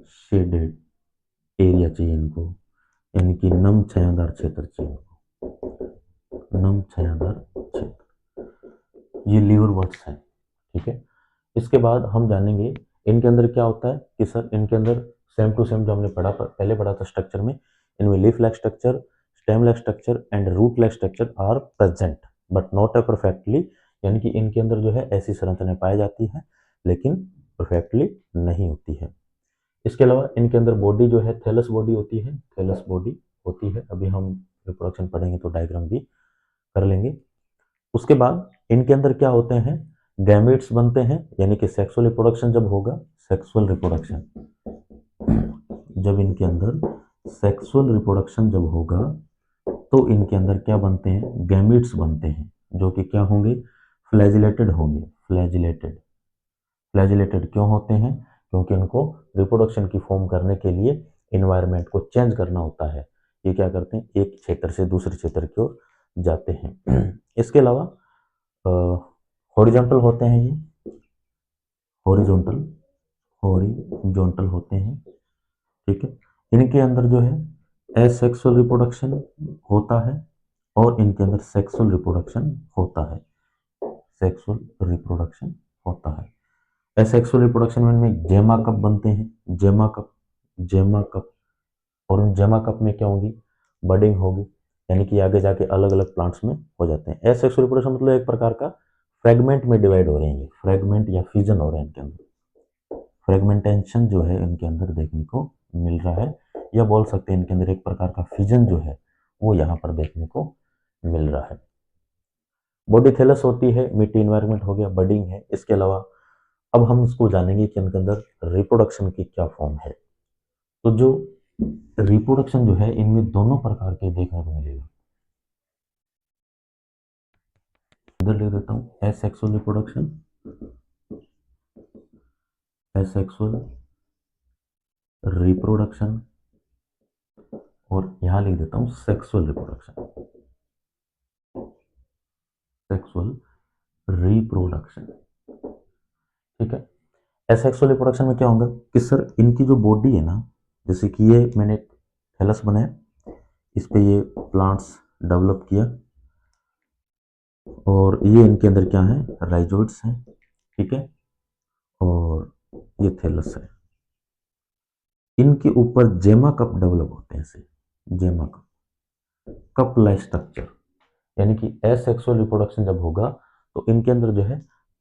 shaded area चाहिए इनको, यानी कि नम छायादार क्षेत्र चाहिए इनको, नम छायादार क्षेत्र। ये लीवर वर्ड्स हैं, ठीक है। इसके बाद हम जानेंगे इनके अंदर क्या होता है, कि सर इनके अंदर सेम टू सेम जो हमने पहले पढ़ा था स्ट्रक्चर में, इनमें leaf like structure, stem like structure and root like structure are present but not a perfectly, यानी कि इनके अंदर जो है ऐसी संरचनाएं पाई जाती है लेकिन परफेक्टली नहीं होती है। इसके अलावा इनके अंदर बॉडी जो है थैलस बॉडी होती है, थैलस बॉडी होती है। अभी हम रिप्रोडक्शन पढ़ेंगे तो डायग्राम भी कर लेंगे। उसके बाद इनके अंदर क्या होते हैं, गैमेट्स बनते हैं, यानी कि सेक्सुअल रिप्रोडक्शन जब होगा, सेक्सुअल रिप्रोडक्शन जब इनके अंदर सेक्सुअल रिप्रोडक्शन जब होगा तो इनके अंदर क्या बनते हैं, गैमेट्स बनते हैं, जो कि क्या होंगे, फ्लैजिलेटेड होंगे। फ्लैजिलेटेड, फ्लैजिलेटेड क्यों होते हैं, क्योंकि इनको रिप्रोडक्शन की फॉर्म करने के लिए इन्वायरमेंट को चेंज करना होता है। ये क्या करते हैं, एक क्षेत्र से दूसरे क्षेत्र की ओर जाते हैं। इसके अलावा हॉरिजॉन्टल होते हैं, ये हॉरिजॉन्टल, हॉरिजॉन्टल होते हैं, ठीक है। इनके अंदर जो है एसेक्सुअल रिप्रोडक्शन होता है, और इनके अंदर सेक्सुअल रिप्रोडक्शन होता है, सेक्सुअल रिप्रोडक्शन होता है। एसेक्सुअल रिप्रोडक्शन में इनमें जेमा कप बनते हैं, जेमा कप, जेमा कप, और उन जेमा कप में क्या होगी, बडिंग होगी, यानी कि आगे जाके अलग अलग प्लांट्स में हो जाते हैं। एसेक्सुअल रिप्रोडक्शन मतलब एक प्रकार का फ्रेगमेंट में डिवाइड हो रहे हैं, फ्रेगमेंट या फ्यूजन हो रहे हैं इनके अंदर, फ्रेगमेंटेशन जो है इनके अंदर देखने को मिल रहा है, या बोल सकते हैं इनके अंदर एक प्रकार का फिजन जो है वो यहाँ पर देखने को मिल रहा है। बॉडी थैलस होती है, मिट्टी इन्वायरमेंट हो गया, बडिंग है। इसके अलावा अब हम इसको जानेंगे कि इनके अंदर रिप्रोडक्शन की क्या फॉर्म है। तो जो रिप्रोडक्शन जो है इनमें दोनों प्रकार के देखने को मिलेगा। इधर लिख देता हूँ एसेक्सुअल रिप्रोडक्शन, एसेक्सुअल रिप्रोडक्शन, और यहां लिख देता हूं सेक्सुअल रिप्रोडक्शन, सेक्सुअल रिप्रोडक्शन। ठीक है। एसेक्सुअल रिप्रोडक्शन में क्या होगा कि सर इनकी जो बॉडी है ना, जैसे कि ये मैंने थैलस बनाया, इस पे ये प्लांट्स डेवलप किया, और ये इनके अंदर क्या है, राइजोइड्स हैं। ठीक है। और ये थैलस है, इनके ऊपर जेमा कप डेवलप होते हैं, से जेमा कप, कप लाइक स्ट्रक्चर। यानी कि एसेक्सुअल रिप्रोडक्शन जब होगा तो इनके अंदर जो है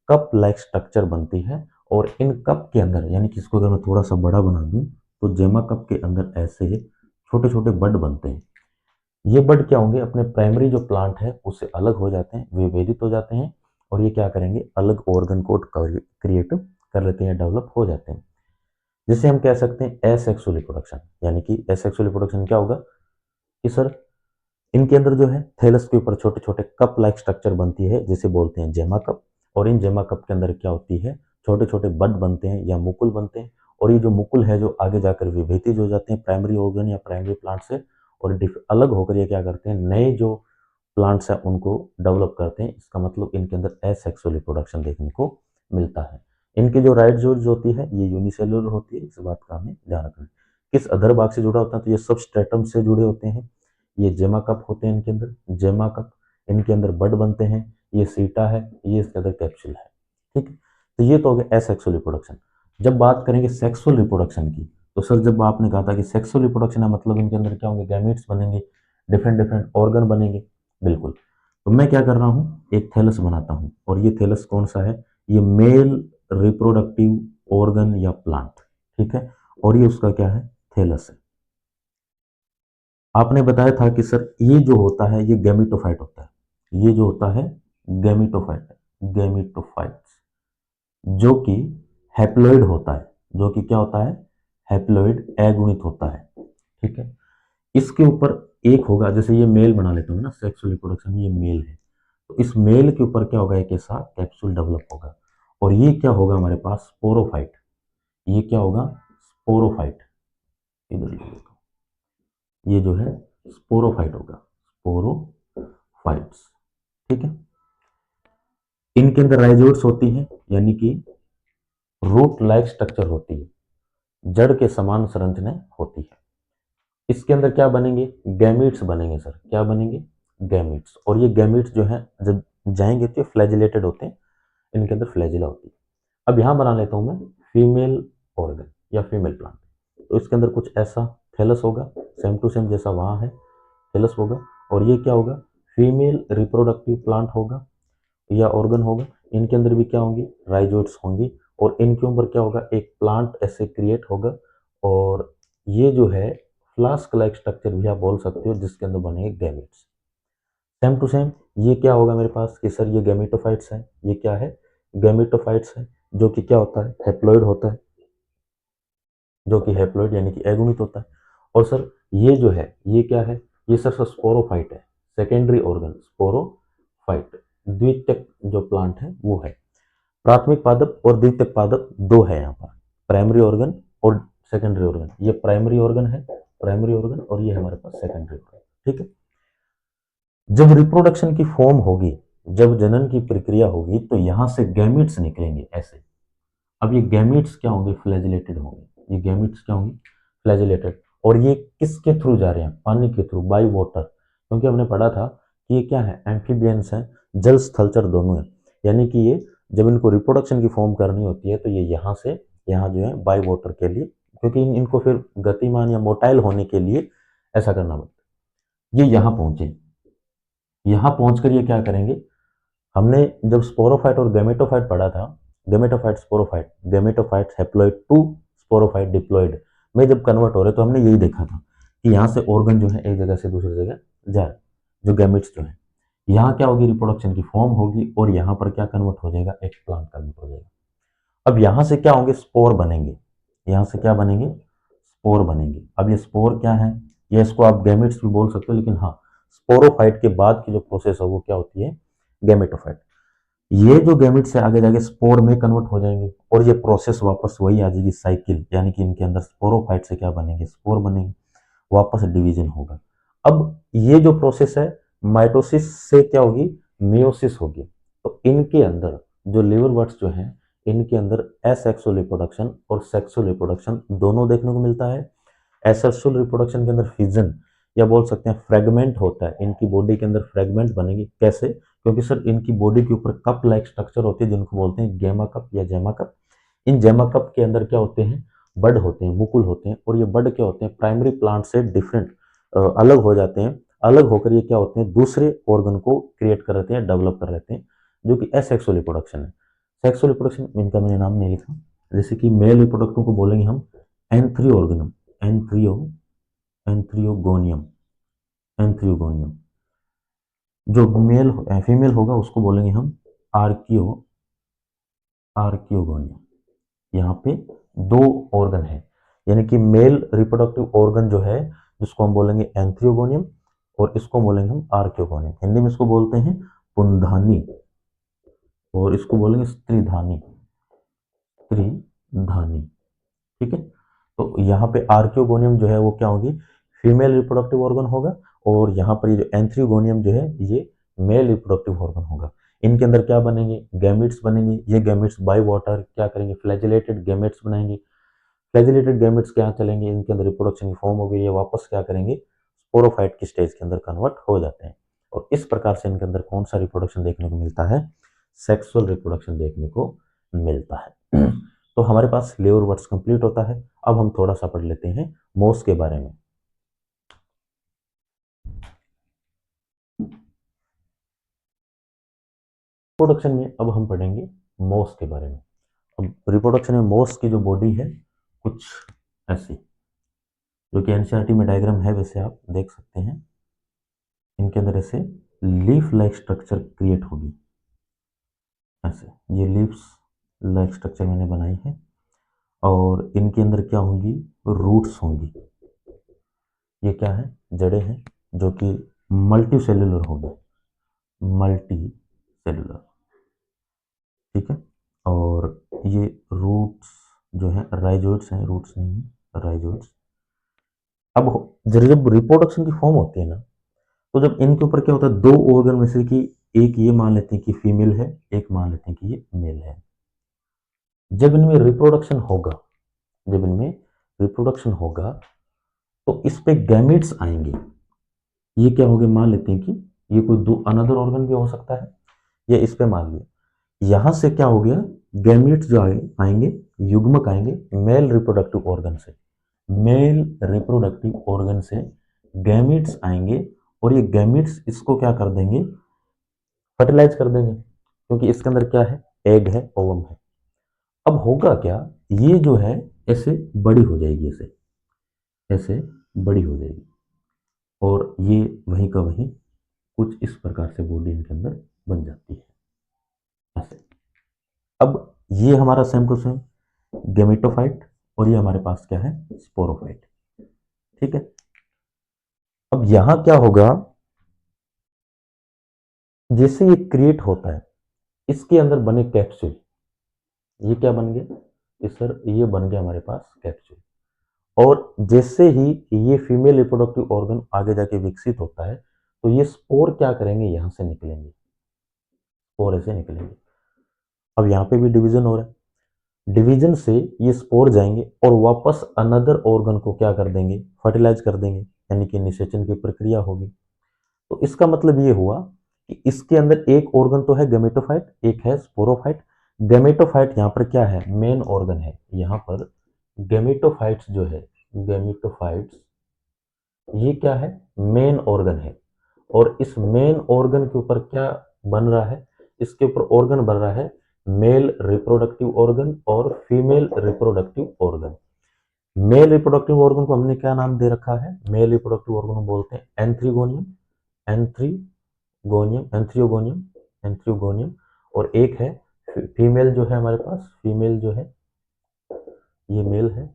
कप लाइक स्ट्रक्चर बनती है, और इन कप के अंदर, यानी कि इसको अगर मैं थोड़ा सा बड़ा बना दूं तो जेमा कप के अंदर ऐसे छोटे छोटे बड बनते हैं। ये बड क्या होंगे, अपने प्राइमरी जो प्लांट है उससे अलग हो जाते हैं, विभेदित हो जाते हैं, और ये क्या करेंगे, अलग ऑर्गन कोड क्रिएट कर लेते हैं, डेवलप हो जाते हैं। जिसे हम कह सकते हैं एसेक्सुअल रिप्रोडक्शन। यानी कि एसेक्सुअल रिप्रोडक्शन क्या होगा कि सर इनके अंदर जो है थैलस के ऊपर छोटे छोटे कप लाइक स्ट्रक्चर बनती है, जिसे बोलते हैं जेमा कप, और इन जेमा कप के अंदर क्या होती है, छोटे छोटे बड बनते हैं या मुकुल बनते हैं, और ये जो मुकुल है जो आगे जाकर विभेदित हो जाते हैं प्राइमरी ऑर्गन या प्राइमरी प्लांट से, और अलग होकर ये क्या करते हैं, नए जो प्लांट्स हैं उनको डेवलप करते हैं। इसका मतलब इनके अंदर एसेक्सुअल रिप्रोडक्शन देखने को मिलता है। इनकी जो राइजोइड्स होती है ये यूनिसेलुलर होती है, इस बात का हमें ध्यान रखना है। किस अधर भाग से जुड़ा होता है, तो ये सबस्ट्रेटम से जुड़े होते हैं। ये जेमा कप होते हैं इनके अंदर, जेमा कप, इनके अंदर बड बनते हैं, ये सीटा है, ये इसके अंदर कैप्सूल है। ठीक है। तो ये तो हो गया एसेक्सुअल रिप्रोडक्शन। जब बात करेंगे सेक्सुअल रिप्रोडक्शन की, तो सर जब आपने कहा था कि सेक्सुअल रिप्रोडक्शन है मतलब इनके अंदर क्या होंगे, गैमेट्स बनेंगे, डिफरेंट डिफरेंट ऑर्गन बनेंगे। बिल्कुल। तो मैं क्या कर रहा हूँ, एक थैलस बनाता हूँ, और ये थैलस कौन सा है, ये मेल रिप्रोडक्टिव ऑर्गन या प्लांट। ठीक है। और ये उसका क्या है, थैलस है। आपने बताया था कि सर ये जो होता है ये गैमेटोफाइट होता है, ये जो होता है गैमेटोफाइट है, गैमेटोफाइट्स, जो कि हैप्लॉइड होता है, जो कि क्या होता है, हैप्लॉइड, अगुणित होता है। ठीक है। इसके ऊपर एक होगा, जैसे ये मेल बना लेते हो ना, सेक्सुअल रिप्रोडक्शन में ये मेल है, तो इस मेल के ऊपर क्या होगा, एक ऐसा कैप्सूल डेवलप होगा, और ये क्या होगा हमारे पास, स्पोरोफाइट। ये क्या होगा, स्पोरोफाइट। इधर लिख देता हूं, ये जो है स्पोरोफाइट होगा, स्पोरोफाइट्स। ठीक है। इनके अंदर राइजोइड्स होती हैं, यानी कि रूट लाइक स्ट्रक्चर होती है, जड़ के समान संरचना होती है। इसके अंदर क्या बनेंगे, गैमीट्स बनेंगे। सर क्या बनेंगे, गैमीट्स। और ये गैमीट्स जो है जब जाएंगे तो फ्लैजिलेटेड होते हैं, इनके अंदर फ्लैजिला होती है। अब यहां बना लेता हूं मैं फीमेल ऑर्गन या फीमेल प्लांट। तो इसके अंदर कुछ ऐसा थैलस होगा, सेम टू सेम जैसा वहां है थैलस होगा, और ये क्या होगा, फीमेल रिप्रोडक्टिव प्लांट होगा या ऑर्गन होगा। इनके अंदर भी क्या होंगी, राइजोइड्स होंगी, और इनके ऊपर क्या होगा, एक प्लांट ऐसे क्रिएट होगा, और ये जो है फ्लास्क लाइक स्ट्रक्चर भी आप बोल सकते हो, जिसके अंदर बनेंगे गैमेट्स। सेम टू सेम ये क्या होगा मेरे पास कि सर ये गैमेटोफाइट्स है, ये क्या है, गैमेटोफाइट्स है, जो कि क्या होता है, हैप्लॉइड होता है, जो कि हैप्लॉइड यानी कि अगुणित होता है। और सर ये जो है ये क्या है, ये सर स्पोरोफाइट है, सेकेंडरी ऑर्गन, स्पोरोफाइट। द्वितीयक जो प्लांट है वो है। प्राथमिक पादप और द्वितीयक पादप दो है यहाँ पर, प्राइमरी ऑर्गन और सेकेंडरी ऑर्गन। ये प्राइमरी ऑर्गन है, प्राइमरी ऑर्गन, और ये हमारे पास सेकेंडरी ऑर्गन। ठीक है। जब रिप्रोडक्शन की फॉर्म होगी, जब जनन की प्रक्रिया होगी, तो यहां से गैमीट्स निकलेंगे ऐसे। अब ये गैमीट्स क्या होंगे, फ्लैजिलेटेड होंगे। ये गैमीट्स क्या होंगे, फ्लैजिलेटेड। और ये किसके थ्रू जा रहे हैं, पानी के थ्रू, बाय वाटर। क्योंकि हमने पढ़ा था कि ये क्या है, एम्फीबियंस है, जल स्थलचर दोनों है। यानी कि ये जब इनको रिप्रोडक्शन की फॉर्म करनी होती है तो ये यहाँ से यहाँ जो है बाय वाटर के लिए, क्योंकि इनको फिर गतिमान या मोटाइल होने के लिए ऐसा करना पड़ता है। ये यहाँ पहुंचे, यहाँ पहुंचकर ये क्या करेंगे, हमने जब स्पोरोफाइट और गैमेटोफाइट पढ़ा था, gametophyte sporophyte, gametophyte haploid to sporophyte diploid में जब कन्वर्ट हो रहे तो हमने यही देखा था कि यहाँ से ऑर्गन जो है एक जगह से दूसरी जगह जा रहा है, जो गैमेट्स जो है यहाँ क्या होगी, रिप्रोडक्शन की फॉर्म होगी और यहाँ पर क्या कन्वर्ट हो जाएगा, एक प्लांट कन्वर्ट हो जाएगा। अब यहाँ से क्या होंगे, स्पोर बनेंगे, यहाँ से क्या बनेंगे, स्पोर बनेंगे। अब ये स्पोर क्या है, ये इसको आप गैमेट्स भी बोल सकते हो, लेकिन हाँ स्पोरोफाइट के बाद की जो प्रोसेस है वो क्या होती है, गैमेटोफाइट। ये जो गैमेट से आगे जाके स्पोर में कन्वर्ट हो जाएंगे और ये प्रोसेस वापस वही आ जाएगी साइकिल, यानी कि इनके अंदर स्पोरोफाइट से क्या बनेंगे, स्पोर बनेंगे, वापस डिवीजन होगा। अब ये जो प्रोसेस है माइटोसिस से क्या होगी, मियोसिस होगी। तो इनके अंदर जो लिवरवर्ट्स जो हैं इनके अंदर एसेक्सुअल रिप्रोडक्शन और सेक्सुअल रिप्रोडक्शन दोनों देखने को मिलता है। एसेक्सुअल रिप्रोडक्शन के अंदर फिजन या बोल सकते हैं फ्रेगमेंट होता है, इनकी बॉडी के अंदर फ्रेगमेंट बनेगी। कैसे, क्योंकि सर इनकी बॉडी के ऊपर कप लाइक स्ट्रक्चर होती है जिनको बोलते हैं गेमा कप या जेमा कप। इन जेमा कप के अंदर क्या होते हैं, बड होते हैं, मुकुल होते हैं, और ये बड क्या होते हैं, प्राइमरी प्लांट से डिफरेंट अलग हो जाते हैं। अलग होकर ये क्या होते हैं, दूसरे ऑर्गन को क्रिएट कर लेते हैं, डेवलप कर लेते हैं, जो कि एसेक्सुअल रिप्रोडक्शन है। सेक्सुअल रिप्रोडक्शन इनका मैंने नाम नहीं लिखा, जैसे कि मेल रिप्रोडक्टिव को बोलेंगे हम एंथ्रियोर्गनम, एंथ्रियोगोनियम, एंथ्रियोगोनियम। जो मेल फीमेल होगा उसको बोलेंगे हम आर्कियोगोनियम। यहाँ पे दो ऑर्गन है, यानी कि मेल रिप्रोडक्टिव ऑर्गन जो है जिसको हम बोलेंगे एंथ्रियोगोनियम और इसको बोलेंगे हम आर्कियोगोनियम। हिंदी में इसको बोलते हैं पुंधानी और इसको बोलेंगे स्त्रीधानी, स्त्रीधानी। ठीक है, तो यहाँ पे आर्कियोगोनियम जो है वो क्या होगी, फीमेल रिप्रोडक्टिव ऑर्गन होगा, और यहाँ पर ये जो एंथ्रियोगोनियम जो है ये मेल रिप्रोडक्टिव ऑर्गन होगा। इनके अंदर क्या बनेंगे, गैमेट्स बनेंगे। ये गैमेट्स बाय वाटर क्या करेंगे, फ्लैजिलेटेड गैमेट्स बनाएंगे। फ्लैजिलेटेड गैमेट्स क्या चलेंगे, इनके अंदर रिप्रोडक्शन की फॉर्म हो गई, ये वापस क्या करेंगे, स्पोरोफाइट की स्टेज के अंदर कन्वर्ट हो जाते हैं। और इस प्रकार से इनके अंदर कौन सा रिप्रोडक्शन देखने को मिलता है, सेक्सुअल रिप्रोडक्शन देखने को मिलता है। तो हमारे पास लेवर वर्ड्स कंप्लीट होता है। अब हम थोड़ा सा पढ़ लेते हैं मोस के बारे में। रिप्रोडक्शन में अब हम पढ़ेंगे मोस के बारे में। अब रिप्रोडक्शन में मोस की जो बॉडी है कुछ ऐसी, जो कि एनसीईआरटी में डायग्राम है, वैसे आप देख सकते हैं। इनके अंदर ऐसे लीफ लाइक स्ट्रक्चर क्रिएट होगी, ऐसे ये लीव्स लाइक स्ट्रक्चर मैंने बनाई है, और इनके अंदर क्या होंगी, रूट्स होंगी। ये क्या है, जड़ें हैं जो कि मल्टी सेलुलर होंगी, मल्टी सेलुलर। ठीक है, और ये रूट्स जो है राइजोइड्स हैं, रूट्स नहीं है, राइजोइड्स। अब जब रिप्रोडक्शन की फॉर्म होती है ना, तो जब इनके ऊपर क्या होता है, दो ऑर्गन में से कि एक ये मान लेते हैं कि फीमेल है, एक मान लेते हैं कि ये मेल है। जब इनमें रिप्रोडक्शन होगा, जब इनमें रिप्रोडक्शन होगा तो इस पे गैमेट्स आएंगे। ये क्या हो गया, मान लेते हैं कि ये कोई दो अनदर ऑर्गन भी हो सकता है, ये इस पे मान लिया। यहां से क्या हो गया, गैमेट्स जो आएंगे, युग्मक आएंगे मेल रिप्रोडक्टिव ऑर्गन से, मेल रिप्रोडक्टिव ऑर्गन से गैमेट्स आएंगे, और ये गैमेट्स इसको क्या कर देंगे, फर्टिलाइज कर देंगे, क्योंकि इसके अंदर क्या है, एग है, ओवम है। अब होगा क्या, ये जो है ऐसे बड़ी हो जाएगी, ऐसे ऐसे बड़ी हो जाएगी, और ये वहीं का वहीं कुछ इस प्रकार से बॉडी इनके अंदर बन जाती है ऐसे। अब ये हमारा सेम टू सेम गेमेटोफाइट, और ये हमारे पास क्या है, स्पोरोफाइट। ठीक है, अब यहां क्या होगा, जैसे ये क्रिएट होता है इसके अंदर बने कैप्सूल, ये क्या बन गया, ये सर ये बन गया हमारे पास कैप्सूल। और जैसे ही ये फीमेल रिप्रोडक्टिव ऑर्गन आगे जाके विकसित होता है तो ये स्पोर क्या करेंगे, यहां से निकलेंगे, स्पोर ऐसे निकलेंगे। अब यहाँ पे भी डिवीजन हो रहा है, डिवीजन से ये स्पोर जाएंगे और वापस अनदर ऑर्गन को क्या कर देंगे, फर्टिलाइज कर देंगे, यानी कि निषेचन की प्रक्रिया होगी। तो इसका मतलब ये हुआ कि इसके अंदर एक ऑर्गन तो है गैमेटोफाइट, एक है स्पोरोफाइट। गैमेटोफाइट यहाँ पर क्या है, मेन ऑर्गन है। यहाँ पर गैमेटोफाइट्स जो है, गैमेटोफाइट्स ये क्या है, मेन ऑर्गन है। और इस मेन ऑर्गन के ऊपर क्या बन रहा है, इसके ऊपर ऑर्गन बन रहा है मेल रिप्रोडक्टिव ऑर्गन और female reproductive organ. Male reproductive organ को हमने क्या नाम दे रखा है? मेल रिप्रोडक्टिव ऑर्गन को बोलते हैं एंथ्रीगोनियम, एंथ्रियोगोनियम, एंथ्रियोगोनियम। और एक है फीमेल जो है हमारे पास, फीमेल जो है ये मेल है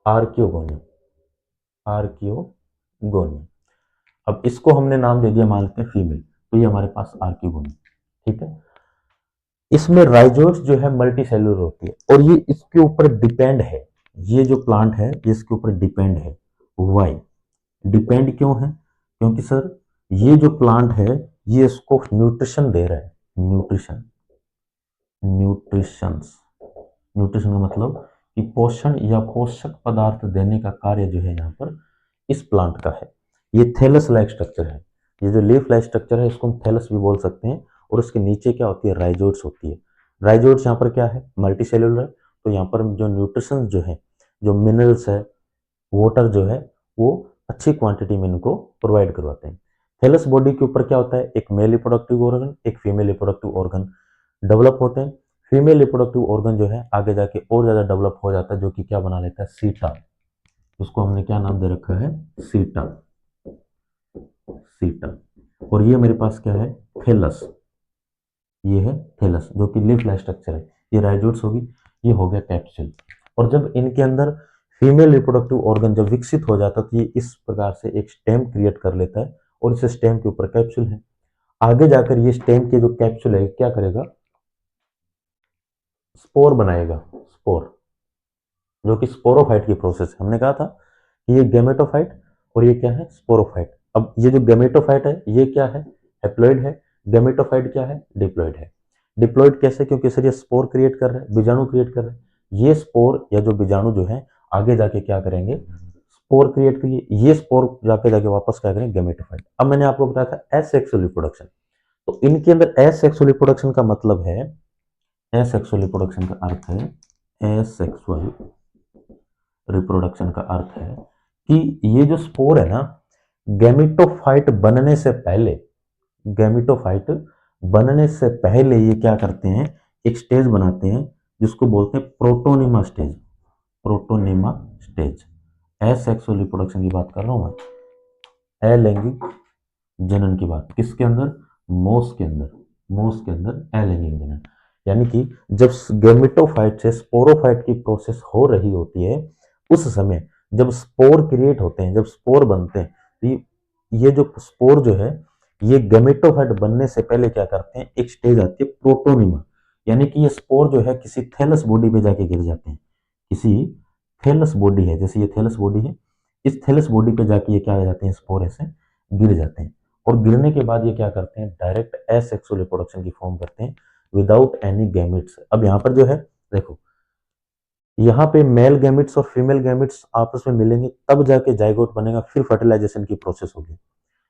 आर्कियोगोनियम, आर्कियोगोनियम। अब इसको हमने नाम दे दिया मान लेते हैं फीमेल, तो ये हमारे पास आर्कियोगोनियम, ठीक है। इसमें राइजोट्स जो है मल्टी सेल्यूलर होती है और ये इसके ऊपर डिपेंड है, ये जो प्लांट है ये इसके ऊपर डिपेंड है। वाई डिपेंड क्यों है? क्योंकि सर ये जो प्लांट है ये इसको न्यूट्रिशन दे रहा है, न्यूट्रिशन, न्यूट्रिशंस, न्यूट्रिशन का मतलब कि पोषण या पोषक पदार्थ देने का कार्य जो है यहाँ पर इस प्लांट का है। ये थैलस लाइक स्ट्रक्चर है, ये जो लीफ लाइक स्ट्रक्चर है इसको हम थैलस भी बोल सकते हैं। और उसके नीचे क्या होती है? राइजोट्स होती है। राइजोट्स यहाँ पर क्या है? मल्टी सेल्यूलर है, तो यहाँ पर जो न्यूट्रिशन जो है, जो मिनरल्स है, वाटर जो है, वो अच्छी क्वांटिटी में इनको प्रोवाइड करवाते हैं। थैलस बॉडी के ऊपर क्या होता है? एक मेल रिप्रोडक्टिव ऑर्गन, एक फीमेल रिप्रोडक्टिव ऑर्गन डेवलप होते हैं। फीमेल रिप्रोडक्टिव ऑर्गन जो है आगे जाके और ज्यादा डेवलप हो जाता है, जो कि क्या बना लेता है? सीटा। उसको हमने क्या नाम दे रखा है? सीटा, सीटा। और ये मेरे पास क्या है? थैलस, ये है थैलस जो कि लीफ लाइक स्ट्रक्चर है। ये राइजोट्स होगी, ये हो गया कैप्सूल। और जब इनके अंदर फीमेल रिप्रोडक्टिव ऑर्गन जब विकसित हो जाता है तो ये इस प्रकार से एक स्टेम क्रिएट कर लेता है और इस स्टेम के ऊपर कैप्सूल है। आगे जाकर ये स्टेम के जो कैप्सूल है क्या करेगा? स्पोर बनाएगा, स्पोर, जो कि स्पोरोफाइट की प्रोसेस है। हमने कहा था कि ये गैमेटोफाइट और ये क्या है? स्पोरोफाइट। अब ये जो गैमेटोफाइट है ये क्या है? हैप्लॉइड है। गैमेटोफाइट क्या है? डिप्लॉइड है। डिप्लॉइड कैसे? क्योंकि सर ये स्पोर क्रिएट कर रहे हैं, बीजाणु क्रिएट कर रहे हैं। ये स्पोर या जो बीजाणु जो है आगे जाके क्या करेंगे? स्पोर क्रिएट करिए, ये स्पोर जाके जाके वापस क्या करेंगे? गैमेटोफाइट। अब मैंने आपको बताया था एसेक्सुअल रिप्रोडक्शन, तो इनके अंदर एसेक्सुअल रिप्रोडक्शन का मतलब है, एसेक्सुअल रिप्रोडक्शन का अर्थ है, एसेक्सुअल रिप्रोडक्शन का अर्थ है कि ये जो स्पोर है ना, गैमेटोफाइट बनने से पहले, गैमेटोफाइट बनने से पहले ये क्या करते हैं? एक स्टेज बनाते हैं जिसको बोलते हैं protonema stage, protonema stage. Asexual reproduction की बात कर रहा हूं मैं, अलैंगिक जनन की बात। किसके अंदर? मोस के अंदर, मोस के अंदर अलैंगिक जनन। यानी कि जब गैमेटोफाइट से स्पोरोफाइट की प्रोसेस हो रही होती है उस समय जब स्पोर क्रिएट होते हैं, जब स्पोर बनते हैं, तो ये जो स्पोर जो है ये गैमेटोफाइट बनने से पहले क्या करते हैं? एक स्टेज आती है प्रोटोनिमा, यानी कि ये स्पोर जो है किसी थैलस बॉडी पे जाके गिर जाते हैं। किसी थैलस बॉडी है, जैसे ये थैलस बॉडी है, इस थैलस बॉडी पे जाके ये क्या हो जाते हैं? स्पोर ऐसे गिर जाते हैं। और गिरने के बाद ये क्या करते हैं? डायरेक्ट एसेक्सुअल रिप्रोडक्शन की फॉर्म करते हैं विदाउट एनी गैमेट्स। अब यहाँ पर जो है देखो, यहाँ पे मेल गैमेट्स और फीमेल गैमेट्स आपस में मिलेंगे तब जाके जाइगोट बनेगा, फिर फर्टिलाइजेशन की प्रोसेस होगी।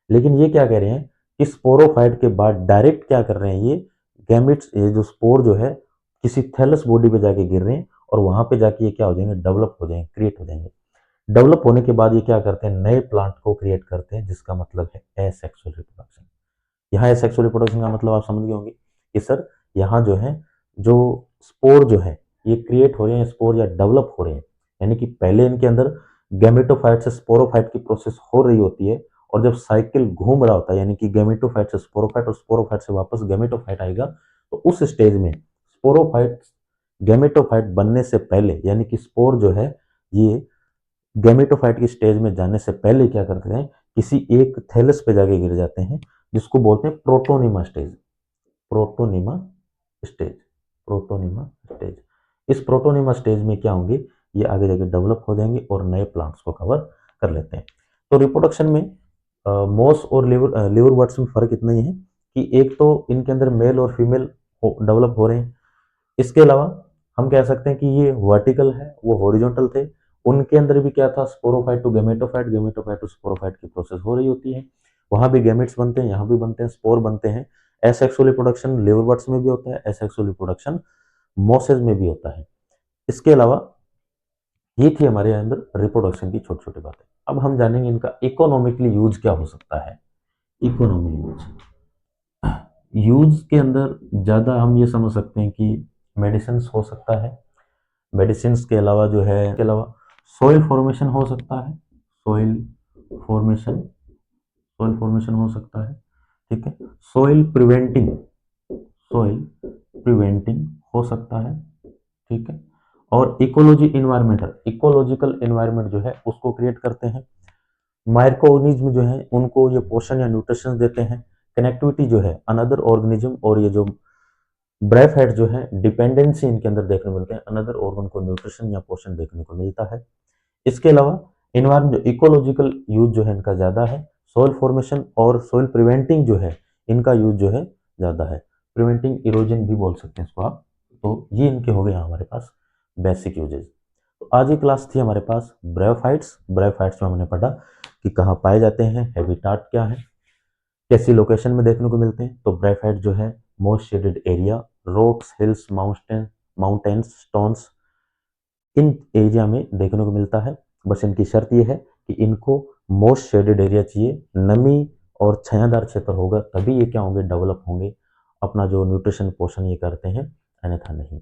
लेकिन ये क्या कह रहे हैं कि स्पोरोफाइट के बाद डायरेक्ट क्या कर रहे हैं? ये गैमेट्स, ये जो स्पोर जो है किसी थैलस बॉडी पे जाके गिर रहे हैं और वहां पे जाके ये क्या हो जाएंगे? डेवलप हो जाएंगे, क्रिएट हो जाएंगे। डेवलप होने के बाद ये क्या करते हैं? नए प्लांट को क्रिएट करते हैं, जिसका मतलब है एसेक्सुअल रिप्रोडक्शन। यहाँ एसेक्सुअल रिप्रोडक्शन का मतलब आप समझ गए होंगे कि सर यहाँ जो है, जो स्पोर जो है ये क्रिएट हो रहे हैं, स्पोर या डेवलप हो रहे हैं, यानी कि पहले इनके अंदर गैमेटोफाइट से स्पोरोफाइट की प्रोसेस हो रही होती है और जब साइकिल घूम रहा होता है, यानी कि गैमेटोफाइट से स्पोरोफाइट और स्पोरोफाइट से वापस गैमेटोफाइट आएगा, तो उस स्टेज में स्पोरोफाइट गैमेटोफाइट बनने से पहले, यानी कि स्पोर जो है ये गैमेटोफाइट की स्टेज में जाने से पहले क्या करते हैं? किसी एक थैलस पे जाके गिर जाते हैं, जिसको बोलते हैं protonema stage, protonema stage, protonema stage. इस प्रोटोनिमा स्टेज में क्या होंगे? ये आगे जाके डेवलप हो जाएंगे और नए प्लांट्स को कवर कर लेते हैं। तो रिप्रोडक्शन में मोस और लिवर बर्ड्स में फर्क इतना ही है कि एक तो इनके अंदर मेल और फीमेल डेवलप हो रहे हैं। इसके अलावा हम कह सकते हैं कि ये वर्टिकल है, वो हॉरिजॉन्टल थे। उनके अंदर भी क्या था? Sporophyte to gametophyte, gametophyte to sporophyte की प्रोसेस हो रही होती है। वहां भी गैमेट्स बनते हैं, यहाँ भी बनते हैं, स्पोर बनते हैं। एसेक्सुअल रिप्रोडक्शन लिवर बर्ड्स में भी होता है, एसेक्सुअल रिप्रोडक्शन मोसेज में भी होता है। इसके अलावा ये थी हमारे अंदर रिप्रोडक्शन की छोटी छोटी बातें। अब हम जानेंगे इनका इकोनॉमिकली यूज क्या हो सकता है। इकोनॉमिक यूज, यूज के अंदर ज़्यादा हम ये समझ सकते हैं कि मेडिसिन हो सकता है, मेडिसिन के अलावा जो है, के अलावा सोइल फॉर्मेशन हो सकता है, सोइल फॉर्मेशन, सोइल फॉर्मेशन हो सकता है, ठीक है। सोइल प्रिवेंटिंग, सोइल प्रिवेंटिंग हो सकता है, ठीक है। और इकोलॉजी इन्वायरमेंटल, इकोलॉजिकल इन्वायरमेंट जो है उसको क्रिएट करते हैं। माइक्रो ऑर्गेनिज्म जो है उनको ये पोषण या न्यूट्रिशन देते हैं। कनेक्टिविटी जो है अनदर ऑर्गेनिज्म और ये जो ब्रेफहेड जो है डिपेंडेंसी इनके अंदर देखने को मिलते हैं, अनदर ऑर्गन को न्यूट्रिशन या पोषण देखने को मिलता है। इसके अलावा इन्वायरमेंट इकोलॉजिकल यूज जो है इनका ज़्यादा है। सोइल फॉर्मेशन और सोइल प्रिवेंटिंग जो है इनका यूज जो है ज़्यादा है। प्रिवेंटिंग इरोजन भी बोल सकते हैं इसको आप। तो ये इनके हो गए हमारे पास बेसिक यूजेज। तो आज की क्लास थी हमारे पास ब्रायोफाइट्स। ब्रायोफाइट्स में हमने पढ़ा कि कहाँ पाए जाते हैं, हैबिटाट क्या है, कैसी लोकेशन में देखने को मिलते हैं। तो ब्रायोफाइट जो है most shaded area, rocks, hills, mountains, stones, इन एरिया में देखने को मिलता है। बस इनकी शर्त ये है कि इनको मोस्ट शेडेड एरिया चाहिए, नमी और छायादार क्षेत्र होगा तभी ये क्या होंगे, डेवलप होंगे, अपना जो न्यूट्रिशन पोषण ये करते हैं, अन्यथा नहीं।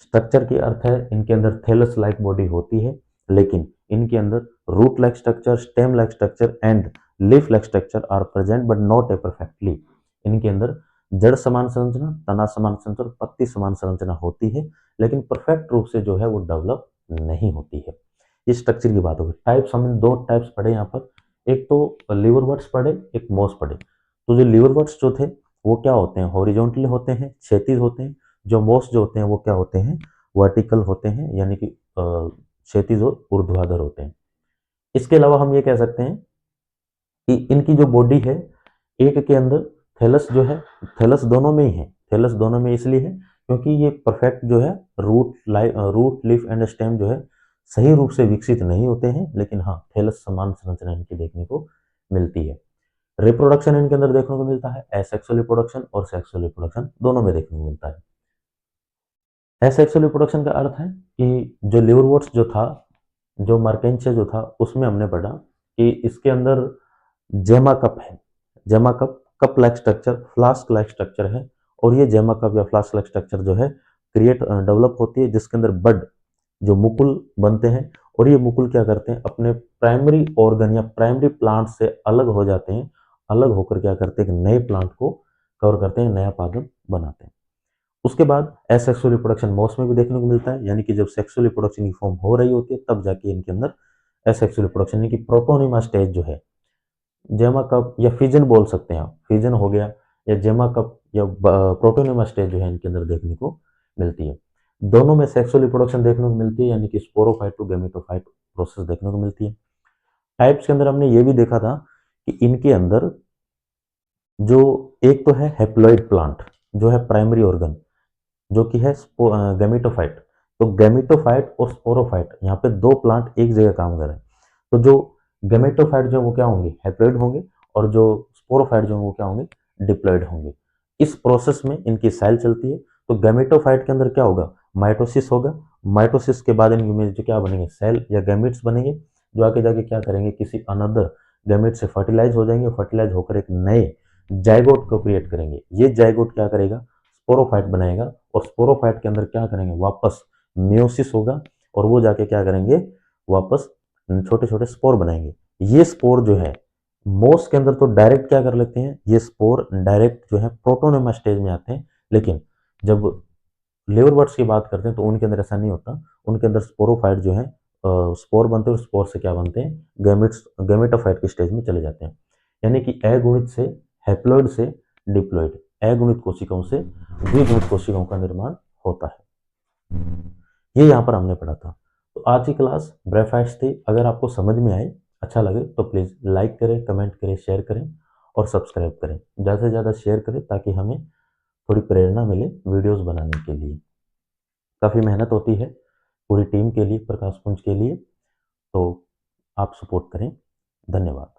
स्ट्रक्चर की अर्थ है इनके अंदर थैलस लाइक बॉडी होती है, लेकिन इनके अंदर root like structure, stem like structure and leaf like structure are present but not a perfectly. इनके अंदर जड़ समान संरचना, तना समान संरचना, पत्ती समान संरचना होती है, लेकिन परफेक्ट रूप से जो है वो डेवलप नहीं होती है। इस स्ट्रक्चर की बात होगी। टाइप्स हमने दो टाइप्स पढ़े यहाँ पर, एक तो लीवरवर्ट्स पढ़े, एक मोस पढ़े। तो जो लीवरवर्ट्स जो थे वो क्या होते हैं, हॉरिजॉन्टली होते हैं, क्षैतिज होते हैं। जो मोस जो होते हैं वो क्या होते हैं, वर्टिकल होते हैं, यानी कि क्षैतिज और ऊर्ध्वाधर होते हैं। इसके अलावा हम ये कह सकते हैं कि इनकी जो बॉडी है, एक के अंदर थैलस जो है, थैलस दोनों में ही है। थैलस दोनों में इसलिए है क्योंकि ये परफेक्ट जो है रूट लीफ एंड स्टेम जो है सही रूप से विकसित नहीं होते हैं, लेकिन हाँ थैलस समान संरचना इनकी देखने को मिलती है। रिप्रोडक्शन इनके अंदर देखने को मिलता है, एसेक्सुअल रिप्रोडक्शन और सेक्सुअल रिप्रोडक्शन दोनों में देखने को मिलता है। एसेक्सुअल रिप्रोडक्शन का अर्थ है कि जो लिवरवॉर्ट्स जो था, जो मर्केंशिया जो था, उसमें हमने पढ़ा कि इसके अंदर जेमा कप है। जेमा cup, cup like structure, flask like structure है। और ये जेमा कप या फ्लास्क लाइक स्ट्रक्चर जो है डेवलप होती है, जिसके अंदर बड जो मुकुल बनते हैं। और ये मुकुल क्या करते हैं, अपने प्राइमरी ऑर्गन या प्राइमरी प्लांट से अलग हो जाते हैं। अलग होकर क्या करते हैं, नए प्लांट को कवर करते हैं, नया पादप बनाते हैं। उसके बाद एसेक्सुअल रिप्रोडक्शन मॉस में भी देखने को मिलता है, यानी कि जब सेक्सुअल रिप्रोडक्शन की फॉर्म हो रही होती है तब जाके इनके अंदर एसेक्सुअल रिप्रोडक्शन यानी कि प्रोटोनिमा स्टेज जो है, जेमा कप या फिजन बोल सकते हैं आप, फिजन हो गया या जेमा कप या प्रोटोनिमा स्टेज जो है इनके अंदर देखने को मिलती है। दोनों में सेक्सुअल रिप्रोडक्शन देखने को मिलती है, यानी कि स्पोरोफाइट टू गैमेटोफाइट प्रोसेस देखने को मिलती है। टाइप्स के अंदर हमने ये भी देखा था कि इनके अंदर जो एक तो है हैप्लॉइड प्लांट जो है प्राइमरी ऑर्गन, जो कि है गैमेटोफाइट। तो गैमेटोफाइट और स्पोरोफाइट, यहाँ पे दो प्लांट एक जगह काम कर रहे हैं। तो जो गैमेटोफाइट जो वो क्या होंगे, हैप्लॉइड होंगे, और जो स्पोरोफाइट जो वो क्या होंगे, डिप्लॉइड होंगे। इस प्रोसेस में इनकी सेल चलती है। तो गैमेटोफाइट के अंदर क्या होगा, माइटोसिस होगा। माइटोसिस के बाद इनके में जो क्या बनेंगे, सेल या गैमेट्स बनेंगे, जो आगे जाके क्या करेंगे, किसी अनदर गैमेट से फर्टिलाइज हो जाएंगे। फर्टिलाइज होकर एक नए जाइगोट को क्रिएट करेंगे। ये जाइगोट क्या करेगा, स्पोरोफाइट बनाएगा। और स्पोरोफाइट के अंदर क्या करेंगे, वापस मियोसिस होगा, और वो जाके क्या करेंगे, वापस छोटे छोटे स्पोर बनाएंगे। ये स्पोर जो है मोस के अंदर तो डायरेक्ट क्या कर लेते हैं, ये स्पोर डायरेक्ट जो है प्रोटोनेमा स्टेज में आते हैं। लेकिन जब लिवरवर्ट्स की बात करते हैं तो उनके अंदर ऐसा नहीं होता। उनके अंदर स्पोरोफाइट जो है स्पोर बनते हैं, और स्पोर से क्या बनते हैं, गैमेटोफाइट की स्टेज में चले जाते हैं। यानी कि अगुणित से, हैप्लॉइड से डिप्लॉइड, अगुणित कोशिकाओं से द्विगुणित कोशिकाओं का निर्माण होता है। ये यहाँ पर हमने पढ़ा था। तो आज की क्लास ब्रेफाइट्स थी। अगर आपको समझ में आए, अच्छा लगे, तो प्लीज़ लाइक करें, कमेंट करें, शेयर करें और सब्सक्राइब करें। ज़्यादा से ज़्यादा शेयर करें ताकि हमें थोड़ी प्रेरणा मिले वीडियोस बनाने के लिए। काफ़ी मेहनत होती है पूरी टीम के लिए, प्रकाश पुंज के लिए। तो आप सपोर्ट करें। धन्यवाद।